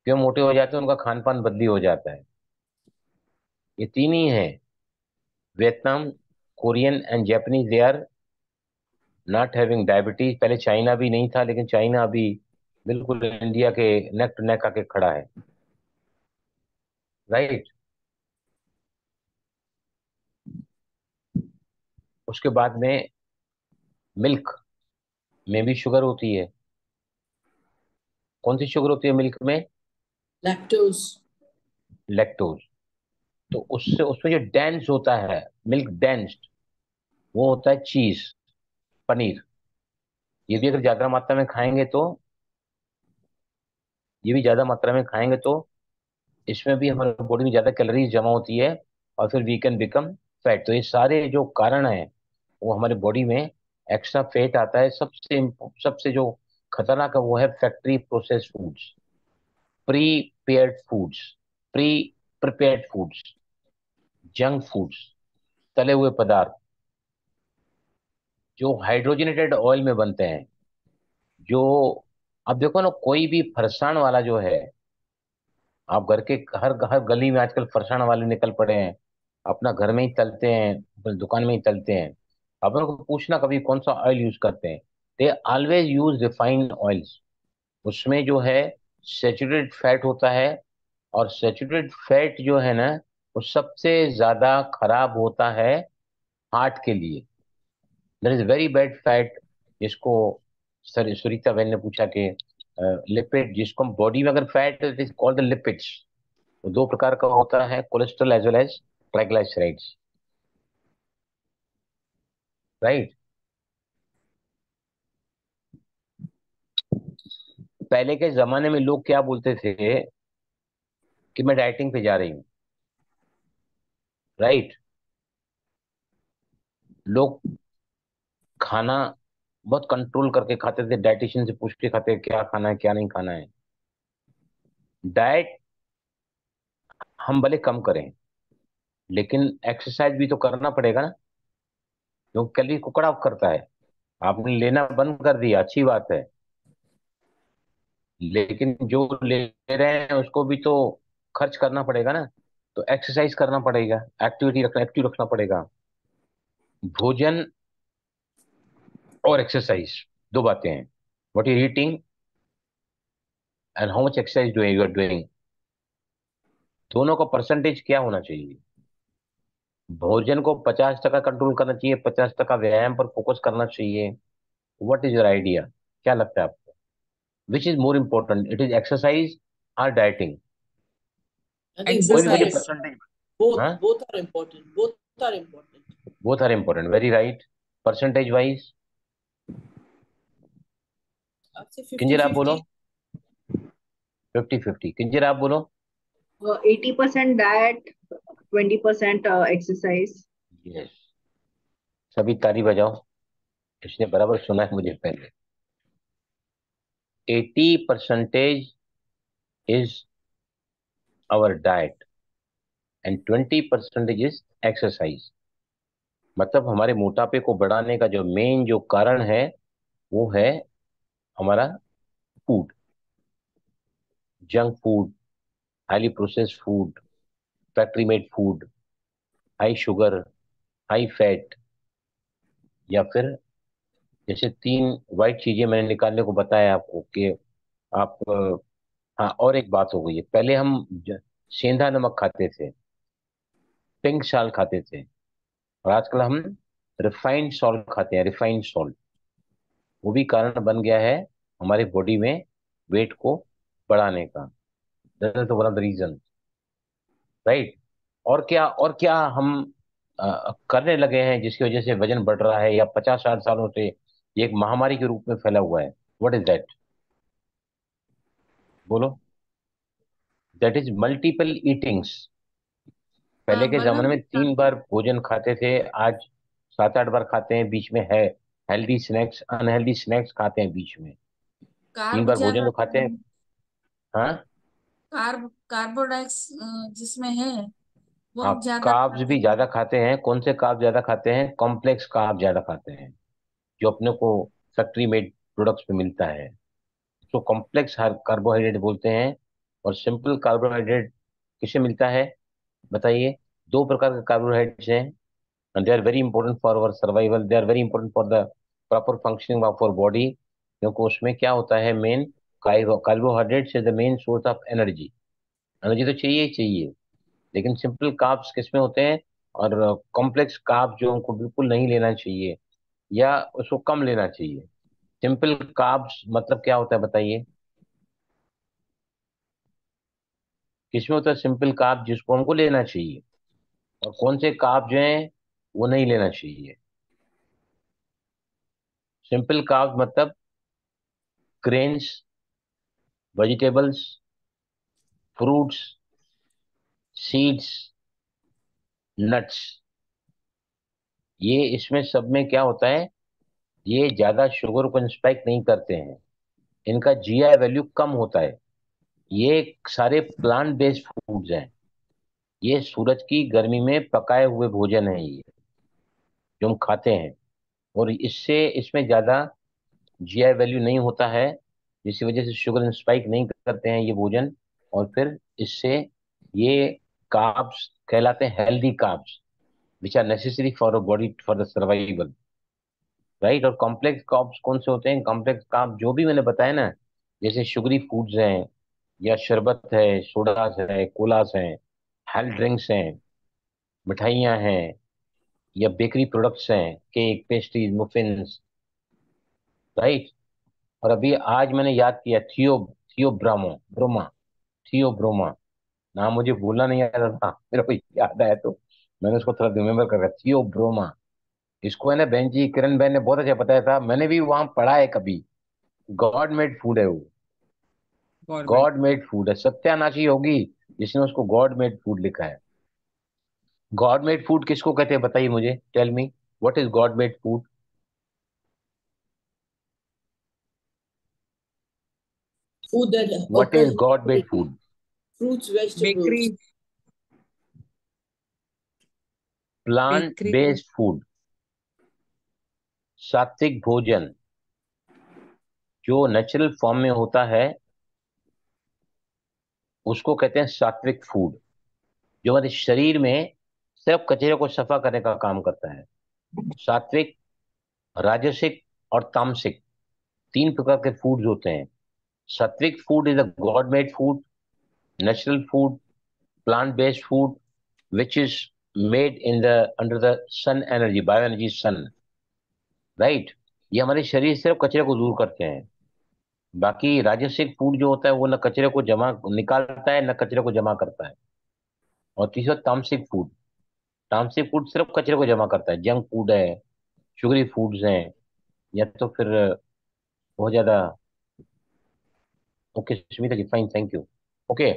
क्यों मोटे हो जाते हैं? उनका खान पान बदली हो जाता है। ये तीन ही हैं, Vietnam, Korean and Japanese, they are not having diabetes. पहले चाइना भी नहीं था, लेकिन चाइना अभी बिल्कुल इंडिया के नेक टू नेक आके खड़ा है, राइट। उसके बाद में मिल्क में भी शुगर होती है। कौन सी शुगर होती है मिल्क में? lactose, lactose. तो उससे उसमें जो डेंस होता है, मिल्क डेंस्ड, वो होता है चीज, पनीर। ये भी अगर ज्यादा मात्रा में खाएंगे तो, ये भी ज्यादा मात्रा में खाएंगे तो इसमें भी हमारे बॉडी में ज्यादा कैलोरीज जमा होती है, और फिर वी कैन बिकम फैट। तो ये सारे जो कारण हैं वो हमारे बॉडी में एक्स्ट्रा फैट आता है। सबसे जो खतरनाक है वो है factory process foods, prepared foods, pre prepared foods, junk foods, तले हुए पदार्थ जो हाइड्रोजनेटेड ऑयल में बनते हैं। जो अब देखो ना, कोई भी फरसाण वाला जो है, आप घर के हर हर गली में आजकल फरसाण वाले निकल पड़े हैं, अपना घर में ही तलते हैं, अपनी दुकान में ही तलते हैं। आप उनको पूछना कभी कौन सा ऑयल यूज करते हैं, they always use refined oils. उसमें जो है सेचुरेटेड फैट होता है, और सेचुरेटेड फैट जो है ना, वो सबसे ज्यादा खराब होता है हार्ट के लिए। That is very bad fat, जिसको सर सुरीता बहन ने पूछा कि लिपिड, जिसको हम बॉडी में अगर fat, it is called the lipids. वो दो प्रकार का होता है, cholesterol as well as triglycerides, right. पहले के जमाने में लोग क्या बोलते थे कि मैं डाइटिंग पे जा रही हूँ, राइट। लोग खाना बहुत कंट्रोल करके खाते थे, डाइटिशियन से पूछ के खाते क्या खाना है क्या नहीं खाना है। डाइट हम भले कम करें, लेकिन एक्सरसाइज भी तो करना पड़ेगा ना, जो कैलोरी को कट ऑफ करता है। आपने लेना बंद कर दिया, अच्छी बात है, लेकिन जो ले रहे हैं उसको भी तो खर्च करना पड़ेगा ना। तो एक्सरसाइज करना पड़ेगा, एक्टिव रखना पड़ेगा। भोजन और एक्सरसाइज दो बातें हैं। What you eating and how much exercise you are doing, दोनों का परसेंटेज क्या होना चाहिए? भोजन को 50% कंट्रोल करना चाहिए, 50% व्यायाम पर फोकस करना चाहिए। What is your idea? क्या लगता है आपको? Which is more important, it is exercise और डाइटिंग? I think कोई मुझे Exercise. परसेंटेज, हाँ, both are important. Both are important. Both are important, very right. Percentage wise I'd say किंजर आप 50-50. बोलो। 50-50, किंजर आप बोलो। 80% diet, 20% exercise. यस, सभी ताली बजाओ, इसने बराबर सुना है मुझे पहले। 80% is our diet and 20% is exercise। मतलब हमारे मोटापे को बढ़ाने का जो मेन जो कारण है वो है हमारा food, junk food, highly processed food, factory made food, high sugar, high fat, या फिर जैसे 3 वाइट चीजें मैंने निकालने को बताया आपको कि आप हाँ, और एक बात हो गई है, पहले हम सेंधा नमक खाते थे, पिंक साल खाते थे, और आजकल हम रिफाइंड सॉल्ट खाते हैं, रिफाइंड सॉल्ट। वो भी कारण बन गया है हमारे बॉडी में वेट को बढ़ाने का। That is one of the reason, right. और क्या हम करने लगे हैं जिसकी वजह से वजन बढ़ रहा है, या 50-60 सालों से ये एक महामारी के रूप में फैला हुआ है? What is that? बोलो। That is multiple eatings. पहले के जमाने वजन में 3 बार भोजन खाते थे, आज 7-8 बार खाते हैं, बीच में है हेल्दी स्नैक्स, अनहेल्दी स्नैक्स खाते हैं बीच में। तीन कार्ब बार भोजन ज्यादा तो खाते हैं। हाँ, कार्बोडाइट्स जिसमें है वो हाँ, ज्यादा कार्ब्स खाते भी हैं। ज्यादा खाते हैं। कौन से कार्ब ज्यादा खाते हैं? कॉम्प्लेक्स कार्ब ज्यादा खाते हैं, जो अपने को फैक्ट्री मेड प्रोडक्ट्स में मिलता है, तो कॉम्प्लेक्स कार्बोहाइड्रेट बोलते हैं। और सिंपल कार्बोहाइड्रेट किसे मिलता है बताइए? 2 प्रकार के कार्बोहाइड्रेट्स हैं, and they are very important for our survival, they are very important for the proper functioning of our body। क्योंकि उसमें क्या होता है, main carbohydrates is the main source of energy. Energy तो चाहिए ही चाहिए, लेकिन सिंपल कार्ब्स किसमें होते हैं, और कॉम्प्लेक्स कार्ब जो उनको बिल्कुल नहीं लेना चाहिए, या उसको कम लेना चाहिए। सिंपल कार्ब्स मतलब क्या होता है बताइए? किसमें होता है सिंपल कार्ब जिसको हमको लेना चाहिए, और कौन से कार्ब जो हैं वो नहीं लेना चाहिए? सिंपल कार्ब मतलब grains, vegetables, fruits, seeds, nuts. ये इसमें सब में क्या होता है, ये ज्यादा शुगर को इंस्पाइक नहीं करते हैं, इनका जीआई वैल्यू कम होता है। ये सारे प्लांट बेस्ड फूड्स हैं, ये सूरज की गर्मी में पकाए हुए भोजन है ये जो हम खाते हैं, और इससे इसमें ज्यादा जीआई वैल्यू नहीं होता है, जिसकी वजह से शुगर स्पाइक नहीं करते हैं ये भोजन। और फिर इससे ये कार्ब्स कहलाते हैं healthy carbs, which are necessary for a body for the survival, right. और कॉम्प्लेक्स कार्ब्स कौन से होते हैं? कॉम्प्लेक्स कार्ब जो भी मैंने बताया ना, जैसे शुगरी फूड्स हैं, या शरबत है, सोडास है, कोलास हैं, हेल्थ ड्रिंक्स हैं, मिठाइयाँ हैं, या बेकरी प्रोडक्ट्स हैं, केक, पेस्ट्रीज, मफिन्स, राइट। और अभी आज मैंने याद किया थियोब्रामो ब्रोमा, थियोब्रोमा, नाम मुझे भूलना नहीं आ रहा था, मेरे को याद आया तो मैंने उसको थोड़ा रिमेम्बर कर रखा, थियोब्रोमा। इसको है ना बहन जी, किरण बहन ने बहुत अच्छा बताया था, मैंने भी वहां पढ़ा है कभी। गॉड मेड फूड है वो, गवर्नमेंट। गॉड मेड फूड है। सत्यानाशी होगी जिसने उसको गॉड मेड फूड लिखा है। गॉड मेड फूड किसको कहते हैं बताइए मुझे, tell me, what is God made food? Food that what occurs is God made naturally. Food? Fruits, bakery. vegetables. Plant bakery का। बेस्ड फूड, सात्विक भोजन जो नेचुरल फॉर्म में होता है उसको कहते हैं सात्विक फूड, जो हमारे शरीर में सिर्फ कचरे को सफा करने का काम करता है। सात्विक, राजसिक और तामसिक 3 प्रकार के फूड्स होते हैं। Sattvic food is a God made food, natural food, plant based food which is made in the under the sun energy, bio energy sun, right. ये हमारे शरीर से सिर्फ कचरे को दूर करते हैं। बाकी राजसिक फूड जो होता है वो न कचरे को जमा निकालता है न कचरे को जमा करता है। और तीसरा तामसिक फूड, तामसिक फूड सिर्फ कचरे को जमा करता है, जंक फूड है, शुगरी फूड्स हैं, या तो फिर बहुत ज्यादा। Okay Sushmita ji, fine, thank you. Okay,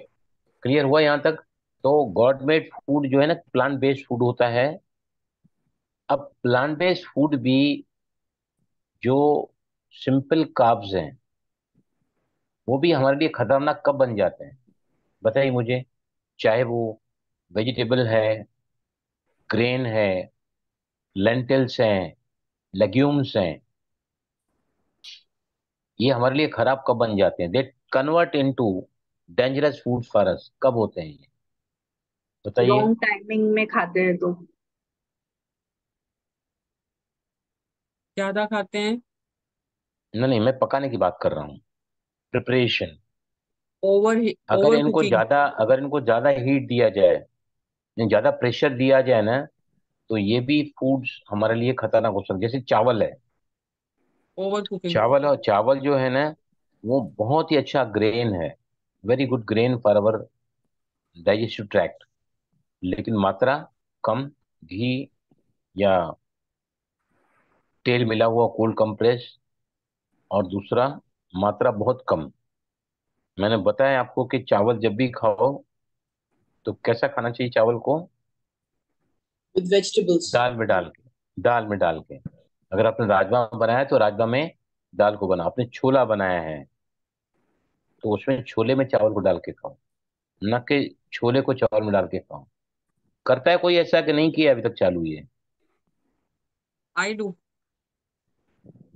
clear हुआ यहाँ तक? तो गॉड मेड फूड जो है ना, प्लांट बेस्ड फूड होता है। अब प्लांट बेस्ड फूड भी जो सिंपल कार्ब्स हैं वो भी हमारे लिए खतरनाक कब बन जाते हैं, बताइए मुझे। चाहे वो वेजिटेबल है, ग्रेन है, लेंटिल्स हैं, लेग्यूम्स हैं, ये हमारे लिए खराब कब बन जाते हैं? They convert into dangerous food for us, कब होते हैं ये बताइए। रॉन्ग टाइमिंग में खाते हैं तो। ज्यादा खाते हैं। नहीं नहीं, मैं पकाने की बात कर रहा हूँ, प्रिपरेशन। Over over cooking. अगर इनको ज्यादा हीट दिया जाए, ज्यादा प्रेशर दिया जाए ना, तो ये भी फूड्स हमारे लिए खतरनाक हो सकते हैं। जैसे चावल है, ओवर कुकिंग। चावल, और चावल जो है ना वो बहुत ही अच्छा ग्रेन है, very good grain for our digestive tract. लेकिन मात्रा कम, घी या तेल मिला हुआ कोल्ड कंप्रेस, और दूसरा मात्रा बहुत कम। मैंने बताया आपको कि चावल जब भी खाओ तो कैसा खाना चाहिए चावल को? With vegetables. दाल में डाल के, दाल में डाल के। अगर आपने राजमा बनाया है तो राजमा में दाल को बना, आपने छोला बनाया है तो उसमें छोले में चावल को डाल के खाओ, न कि छोले को चावल में डाल के खाओ। करता है कोई ऐसा कि नहीं किया अभी तक चालू ये? I do.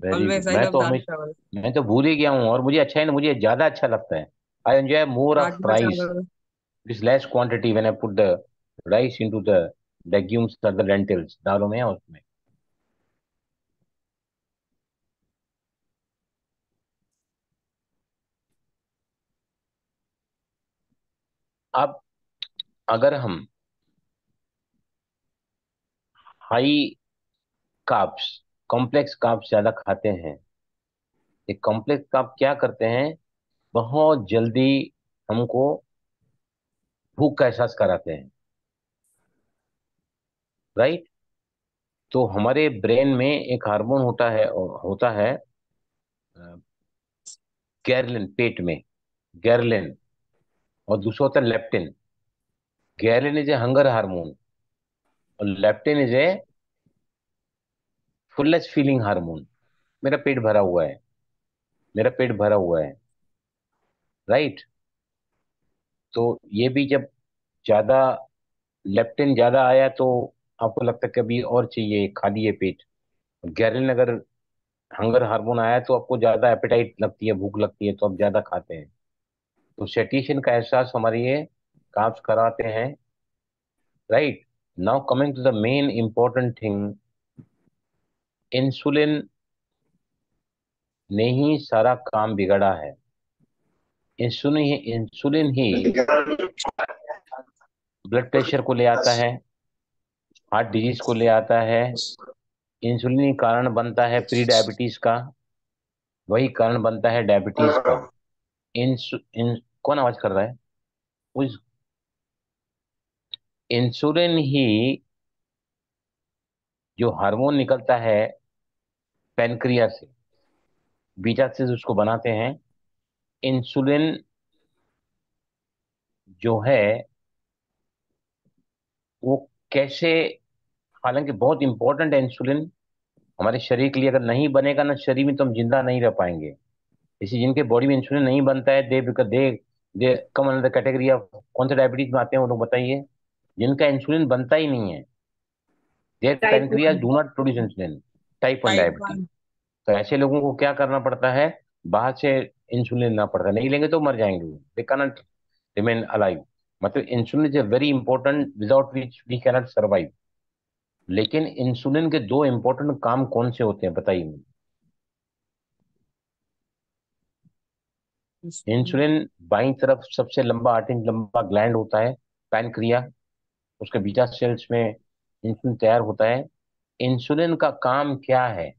Very good. Always I love dal chawal. मैं तो भूल ही गया हूँ, और मुझे अच्छा है ना, मुझे ज्यादा अच्छा लगता है। I enjoy more of rajma rice, chawal. Is less quantity when I put the rice into the legumes और द लेंटिल्स, दालों में या उसमें। अब अगर हम हाई कार्ब्स, कॉम्प्लेक्स कार्ब्स ज्यादा खाते हैं, ये कॉम्प्लेक्स कार्ब क्या करते हैं, बहुत जल्दी हमको भूख का एहसास कराते हैं, राइट? तो हमारे ब्रेन में एक हार्मोन होता है गैरलिन, पेट में गैरलिन, और दूसरा होता है leptin. Ghrelin is a hunger hormone, और leptin is a fullness feeling hormone. मेरा पेट भरा हुआ है, मेरा पेट भरा हुआ है, राइट? तो ये भी जब ज्यादा लेप्टिन ज्यादा आया तो आपको लगता है कि अभी और चाहिए, खाली है पेट। गैरलिन अगर हंगर हार्मोन आया तो आपको ज्यादा एपेटाइट लगती है, भूख लगती है, तो आप ज्यादा खाते हैं। तो सेटिएशन का एहसास हमारे ये काब्स कराते हैं, right? Now coming to the main important thing, insulin ने ही सारा काम बिगड़ा है। इंसुलिन ही ब्लड प्रेशर को ले आता है, हार्ट डिजीज को ले आता है। इंसुलिन ही कारण बनता है प्री डायबिटीज का, वही कारण बनता है डायबिटीज का। कौन आवाज कर रहा है? उस इंसुलिन ही जो हार्मोन निकलता है पेनक्रिया से, बीटा से उसको बनाते हैं। इंसुलिन जो है वो कैसे, हालांकि बहुत इंपॉर्टेंट है इंसुलिन हमारे शरीर के लिए, अगर नहीं बनेगा ना शरीर में तो हम जिंदा नहीं रह पाएंगे। इसी जिनके बॉडी में इंसुलिन नहीं बनता है, दे दे कम अंडर कैटेगरी ऑफ, कौन से डायबिटीज में आते हैं वो लोग बताइए? जिनका इंसुलिन बनता ही नहीं है, there type pancreas 1। Do not produce insulin, type 1 type diabetes. One. तो ऐसे लोगों को क्या करना पड़ता है, बाहर से इंसुलिन लेना पड़ता है, नहीं लेंगे तो मर जाएंगे वो, they can not remain alive. मतलब insulin is a very important without which we cannot survive. लेकिन इंसुलिन के दो इंपॉर्टेंट काम कौन से होते हैं बताइए मुझे? इंसुलिन बाईं तरफ सबसे लंबा 8 इंच लंबा ग्लैंड होता है, पैनक्रिया, उसके बीटा सेल्स में इंसुलिन तैयार होता है। इंसुलिन का काम क्या है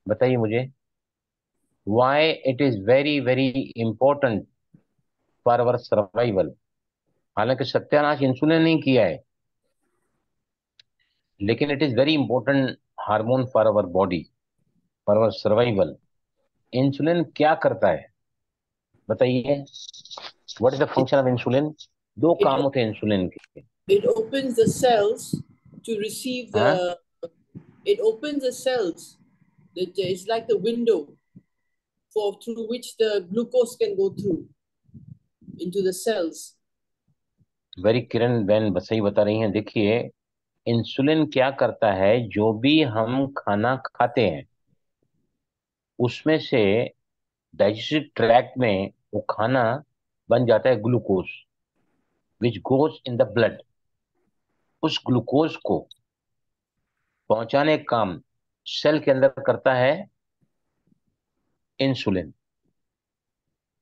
बताइए मुझे? Why it is very very important for our survival. हालांकि सत्यानाश इंसुलिन नहीं किया है, लेकिन it is very important hormone for our body, for our survival. Insulin क्या करता है बताइए? What is the function of insulin? दो It काम होते हैं इंसुलिन के। it opens the cells to receive the. हाँ, It opens the cells. It's like the window through which the glucose can go through into the cells. Very Kiran बहन सही बता रही हैं। देखिए, इंसुलिन क्या करता है, जो भी हम खाना खाते हैं उसमें से डाइजेस्टिव ट्रैक्ट में वो खाना बन जाता है glucose, which goes in the blood. उस ग्लूकोज को पहुंचाने का काम सेल के अंदर करता है insulin,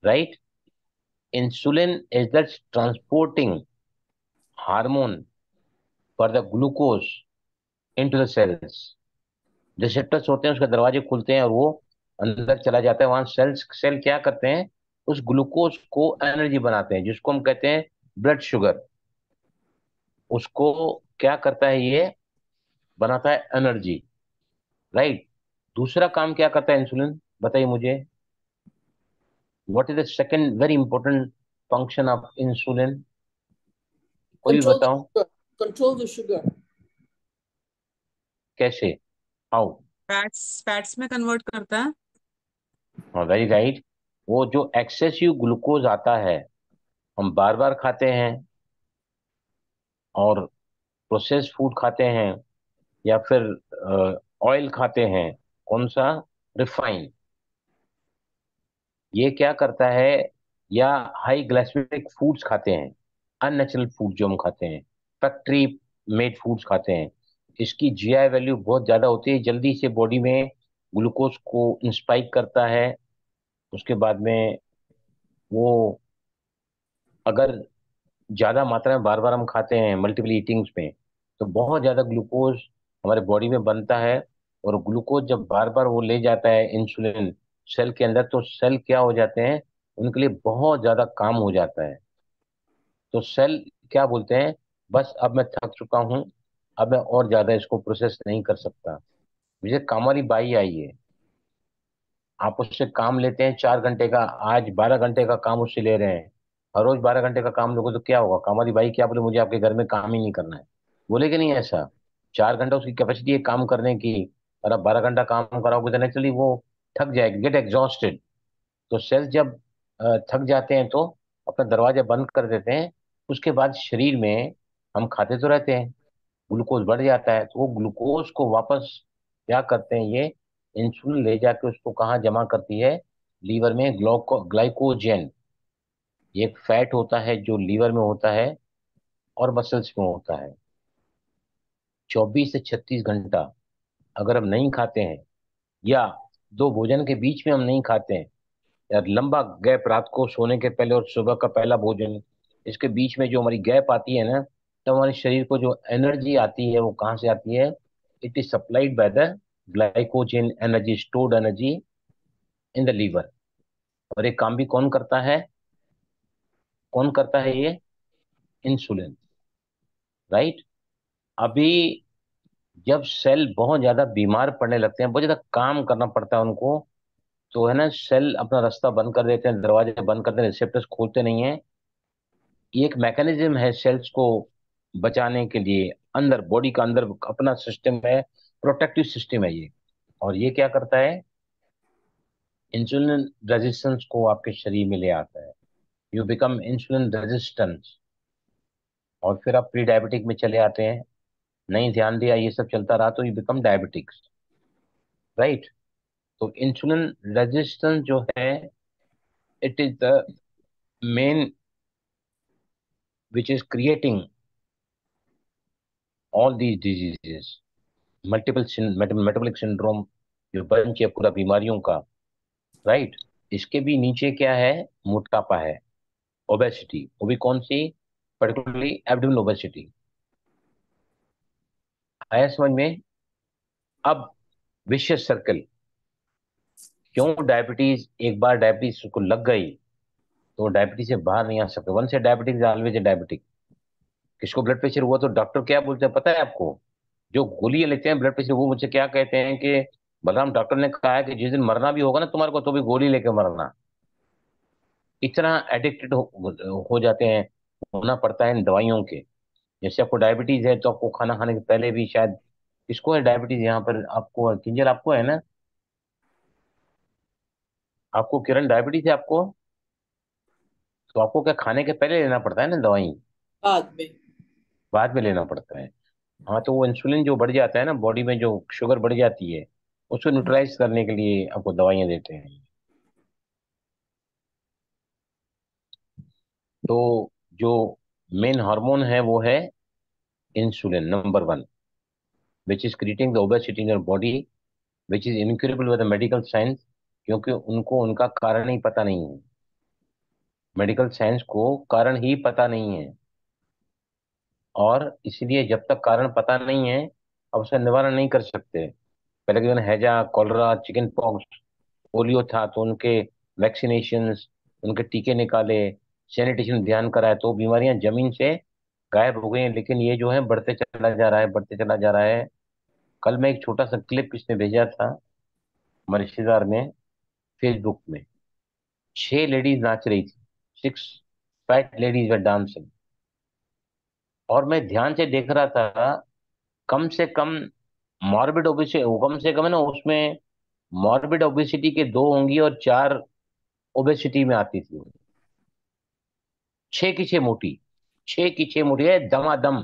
right? Insulin is the transporting hormone for the glucose into the cells. Receptors होते हैं, उसके दरवाजे खुलते हैं और वो अंदर चला जाता है। वहां सेल क्या करते हैं, उस ग्लूकोज को एनर्जी बनाते हैं, जिसको हम कहते हैं ब्लड शुगर। उसको क्या करता है, ये बनाता है एनर्जी, राइट? दूसरा काम क्या करता है इंसुलिन, बताइए मुझे। What is the second very important function of insulin? कोई भी Control the बताओ। sugar. Control the sugar. कैसे? हाउ? फैट्स में कन्वर्ट करता है। हाँ, वेरी राइट। वो जो एक्सेसिव ग्लूकोज आता है, हम बार बार खाते हैं और प्रोसेस्ड फूड खाते हैं, या फिर ऑयल खाते हैं, कौन सा, रिफाइन। ये क्या करता है, या हाई ग्लाइसेमिक फूड्स खाते हैं, अननेचुरल फूड जो हम खाते हैं, फैक्ट्री मेड फूड्स खाते हैं, इसकी जीआई वैल्यू बहुत ज्यादा होती है, जल्दी से बॉडी में ग्लूकोज को इंस्पाइक करता है। उसके बाद में वो, अगर ज्यादा मात्रा में बार बार हम खाते हैं मल्टीपल ईटिंग्स में, तो बहुत ज्यादा ग्लूकोज हमारे बॉडी में बनता है। और ग्लूकोज जब बार बार वो ले जाता है इंसुलिन सेल के अंदर, तो सेल क्या हो जाते हैं, उनके लिए बहुत ज्यादा काम हो जाता है। तो सेल क्या बोलते हैं, बस अब मैं थक चुका हूं, अब मैं और ज्यादा इसको प्रोसेस नहीं कर सकता। मुझे काम वाली बाई आई है, आप उससे काम लेते हैं 4 घंटे का, आज 12 घंटे का काम उससे ले रहे हैं। हर रोज 12 घंटे का काम लोगे तो क्या होगा? कामारी भाई क्या बोले, मुझे आपके घर में काम ही नहीं करना है, बोलेगे नहीं ऐसा? 4 घंटा उसकी कैपेसिटी है काम करने की, और आप 12 घंटा काम कराओगे तो नेचुरली वो थक जाएगी, गेट एग्जॉस्टेड। तो सेल्स जब थक जाते हैं तो अपना दरवाजा बंद कर देते हैं। उसके बाद शरीर में हम खाते तो रहते हैं, ग्लूकोज बढ़ जाता है, तो वो ग्लूकोज को वापस क्या करते हैं, ये इंसुलिन ले जाके उसको कहाँ जमा करती है, लीवर में। ग्लाइकोजन, ये एक फैट होता है जो लीवर में होता है और मसल्स में होता है। 24 से 36 घंटा अगर हम नहीं खाते हैं, या दो भोजन के बीच में हम नहीं खाते हैं, या लंबा गैप, रात को सोने के पहले और सुबह का पहला भोजन, इसके बीच में जो हमारी गैप आती है ना, तो हमारे शरीर को जो एनर्जी आती है वो कहाँ से आती है? It is supplied by the glycogen energy, stored energy in the liver. और ये काम भी कौन करता है, कौन करता है ये? Insulin, right? अभी जब सेल बहुत ज्यादा बीमार पड़ने लगते हैं, बहुत ज्यादा काम करना पड़ता है उनको, तो है ना, सेल अपना रास्ता बंद कर देते हैं, दरवाजे बंद करते हैं, रिसेप्टर्स खोलते नहीं है। ये एक मैकेनिज्म है सेल्स को बचाने के लिए, अंदर बॉडी का अंदर अपना सिस्टम है, प्रोटेक्टिव सिस्टम है ये। और ये क्या करता है, इंसुलिन रेजिस्टेंस को आपके शरीर में ले आता है। यू बिकम इंसुलिन रेजिस्टेंस, और फिर आप प्री डायबिटिक में चले आते हैं। नहीं ध्यान दिया, ये सब चलता रहा, तो यू बिकम डायबिटिक्स, राइट? तो इंसुलिन रेजिस्टेंस जो है, it is the main which is creating all these diseases, multiple metabolic syndrome जो बन के पूरा बीमारियों का, राइट? इसके भी नीचे क्या है, मोटापा है, ओबेसिटी। वो भी कौन सी? Particularly abdominal obesity. आया समझ में? अब विशियस सर्कल, क्यों डायबिटीज, एक बार डायबिटीज को लग गई तो डायबिटीज से बाहर नहीं आ सकते। वन से डायबिटीज ऑलवेज ए डायबिटिक। किसको ब्लड प्रेशर हुआ तो डॉक्टर क्या बोलते हैं पता है आपको? जो गोलियां लेते हैं ब्लड प्रेशर, वो मुझसे क्या कहते हैं कि बलराम, डॉक्टर ने कहा है कि जिस दिन मरना भी होगा ना तुम्हारे को, तो भी गोली लेके मरना। इतना एडिक्टेड हो जाते हैं, होना पड़ता है इन दवाइयों के। जैसे आपको डायबिटीज है तो आपको खाना खाने के पहले भी शायद, किसको है डायबिटीज यहाँ पर? आपको किंजल, आपको है ना? आपको किरण डायबिटीज है आपको? तो आपको क्या खाने के पहले लेना पड़ता है ना दवाई? बाद में। बाद में लेना पड़ता है। हाँ, तो वो इंसुलिन जो बढ़ जाता है ना बॉडी में, जो शुगर बढ़ जाती है, उसको न्यूट्रलाइज करने के लिए आपको दवाइयाँ देते हैं। तो जो मेन हार्मोन है वो है insulin, number one, which is creating the obesity in your body, which is incurable with the medical science. क्योंकि उनको उनका कारण ही पता नहीं है, मेडिकल साइंस को कारण ही पता नहीं है। और इसलिए जब तक कारण पता नहीं है, अब उसका निवारण नहीं कर सकते। पहले के दिन हैजा, कॉलरा, चिकन पॉक्स, पोलियो था तो उनके वैक्सीनेशंस, उनके टीके निकाले, सैनिटेशन ध्यान कराए, तो बीमारियां जमीन से गायब हो गई हैं। लेकिन ये जो है बढ़ते चला जा रहा है, बढ़ते चला जा रहा है। कल मैं एक छोटा सा क्लिप इसने भेजा था हमारे रिश्तेदार ने फेसबुक में। 6 लेडीज नाच रही थी, 6 फैट लेडीज वर डांसिंग। और मैं ध्यान से देख रहा था, कम से कम मॉर्बिड ओबेसिटी, कम से कम है ना उसमें, मॉर्बिड ओबेसिटी के 2 होंगी और 4 ओबेसिटी में आती थी। 6 की 6 मोटी, 6 की 6 मोटी है, दमादम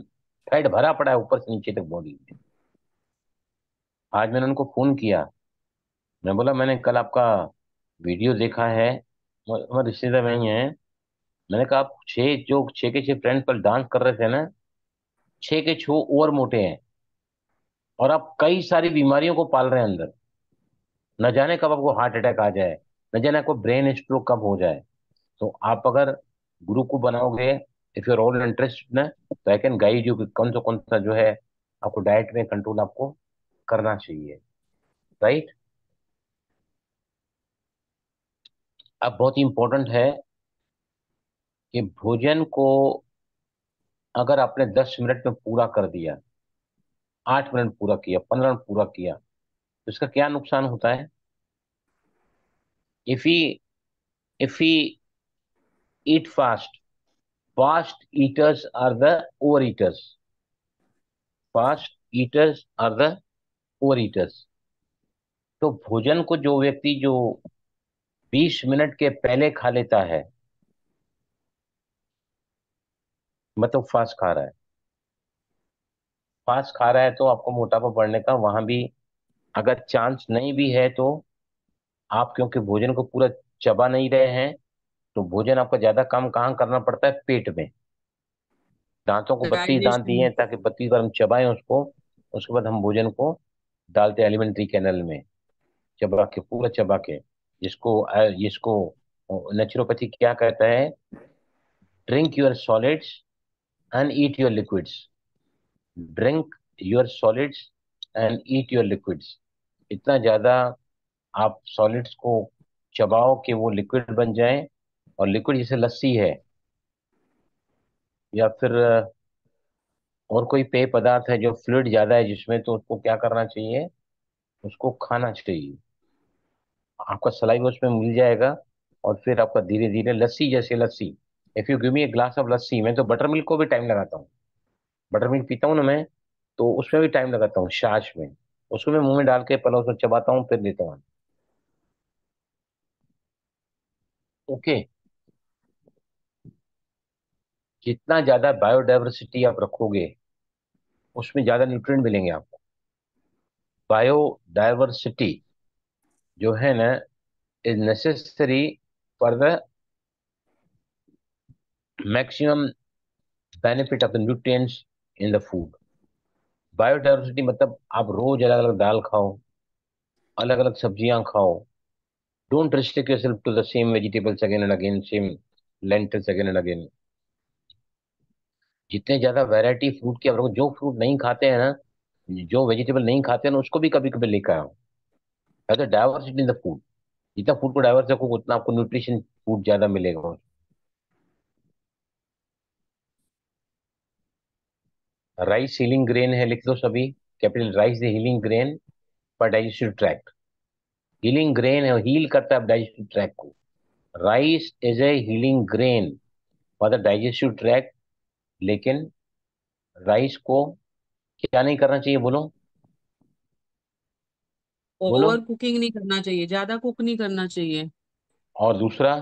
फैट भरा पड़ा है ऊपर से नीचे तक बॉडी में। आज मैंने उनको फोन किया, मैं बोला मैंने कल आपका वीडियो देखा है, हमारे रिश्तेदार वही हैं। मैंने कहा आप 6 के 6 फ्रेंड्स पर डांस कर रहे थे ना, 6 के 6 और मोटे हैं, और आप कई सारी बीमारियों को पाल रहे हैं अंदर। न जाने कब आपको हार्ट अटैक आ जाए, न जाने आपको ब्रेन स्ट्रोक कब हो जाए। तो आप अगर गुरु को बनाओगे, if you are all interested ना, तो आई कैन गाइड यू कि कौन सा जो है आपको डाइट में कंट्रोल आपको करना चाहिए। राइट? अब बहुत ही इंपॉर्टेंट है कि भोजन को अगर आपने 10 मिनट में पूरा कर दिया, 8 मिनट पूरा किया, 15 मिनट पूरा किया, तो इसका क्या नुकसान होता है? If he if he eat fast, fast eaters are the over eaters, fast eaters are the over eaters. तो भोजन को जो व्यक्ति जो 20 मिनट के पहले खा लेता है, मतलब फास्ट खा रहा है, फास्ट खा रहा है, तो आपको मोटापा बढ़ने का वहां भी अगर चांस नहीं भी है, तो आप क्योंकि भोजन को पूरा चबा नहीं रहे हैं, तो भोजन आपका ज्यादा काम कहाँ करना पड़ता है? पेट में। दांतों को 32 दांत दिए डाइजेशन। हैं ताकि 32 बार हम चबाएं उसको, उसके बाद हम भोजन को डालते हैं एलिमेंट्री कैनल में, चबा के, पूरा चबा के। जिसको नेचुरोपैथी क्या कहता है? Drink your solids and eat your liquids, drink your solids and eat your liquids. इतना ज्यादा आप सॉलिड्स को चबाओ कि वो लिक्विड बन जाए, और लिक्विड जैसे लस्सी है या फिर और कोई पेय पदार्थ है जो फ्लूइड ज्यादा है जिसमें, तो उसको क्या करना चाहिए? उसको खाना चाहिए। आपका सलाइवा उसमें मिल जाएगा, और फिर आपका धीरे धीरे लस्सी, जैसे लस्सी, if you give me a glass of lassi, मैं तो बटर मिल्क को भी टाइम लगाता हूँ, बटर मिल्क पीता हूँ ना मैं, तो उसमें भी टाइम लगाता हूँ, छाछ में। उसको मैं मुंह में डाल के पहले उसको चबाता हूँ, फिर देता हूँ। ओके? जितना ज्यादा बायोडाइवर्सिटी आप रखोगे, उसमें ज्यादा न्यूट्रिएंट मिलेंगे आपको। बायोडाइवर्सिटी जो है ना, is necessary for the maximum benefit of the nutrients in the food. Biodiversity मतलब आप रोज अलग अलग दाल खाओ, अलग अलग सब्जियां खाओ। Don't restrict yourself to the same vegetables again and again, same lentils again and again. जितने ज्यादा वैरायटी फ्रूट की आप रखो, जो फ्रूट नहीं खाते हैं ना, जो वेजिटेबल नहीं खाते हैं ना, उसको भी कभी कभी लेकर आओ। Diversity in the food. जितना फूड को डाइवर्स रखोगे उतना आपको न्यूट्रिशन फूड ज्यादा मिलेगा। राइस हीलिंग ग्रेन है, लिख दो सभी। Capital rice healing grain for digestive tract. Healing grain है, हील करता है डाइजेस्टिव ट्रैक्ट को। Rice is a healing grain for the digestive tract. लेकिन राइस को क्या नहीं करना चाहिए, बोलो बोलो। ओवर कुकिंग नहीं करना चाहिए, ज्यादा कुक नहीं करना चाहिए, और दूसरा,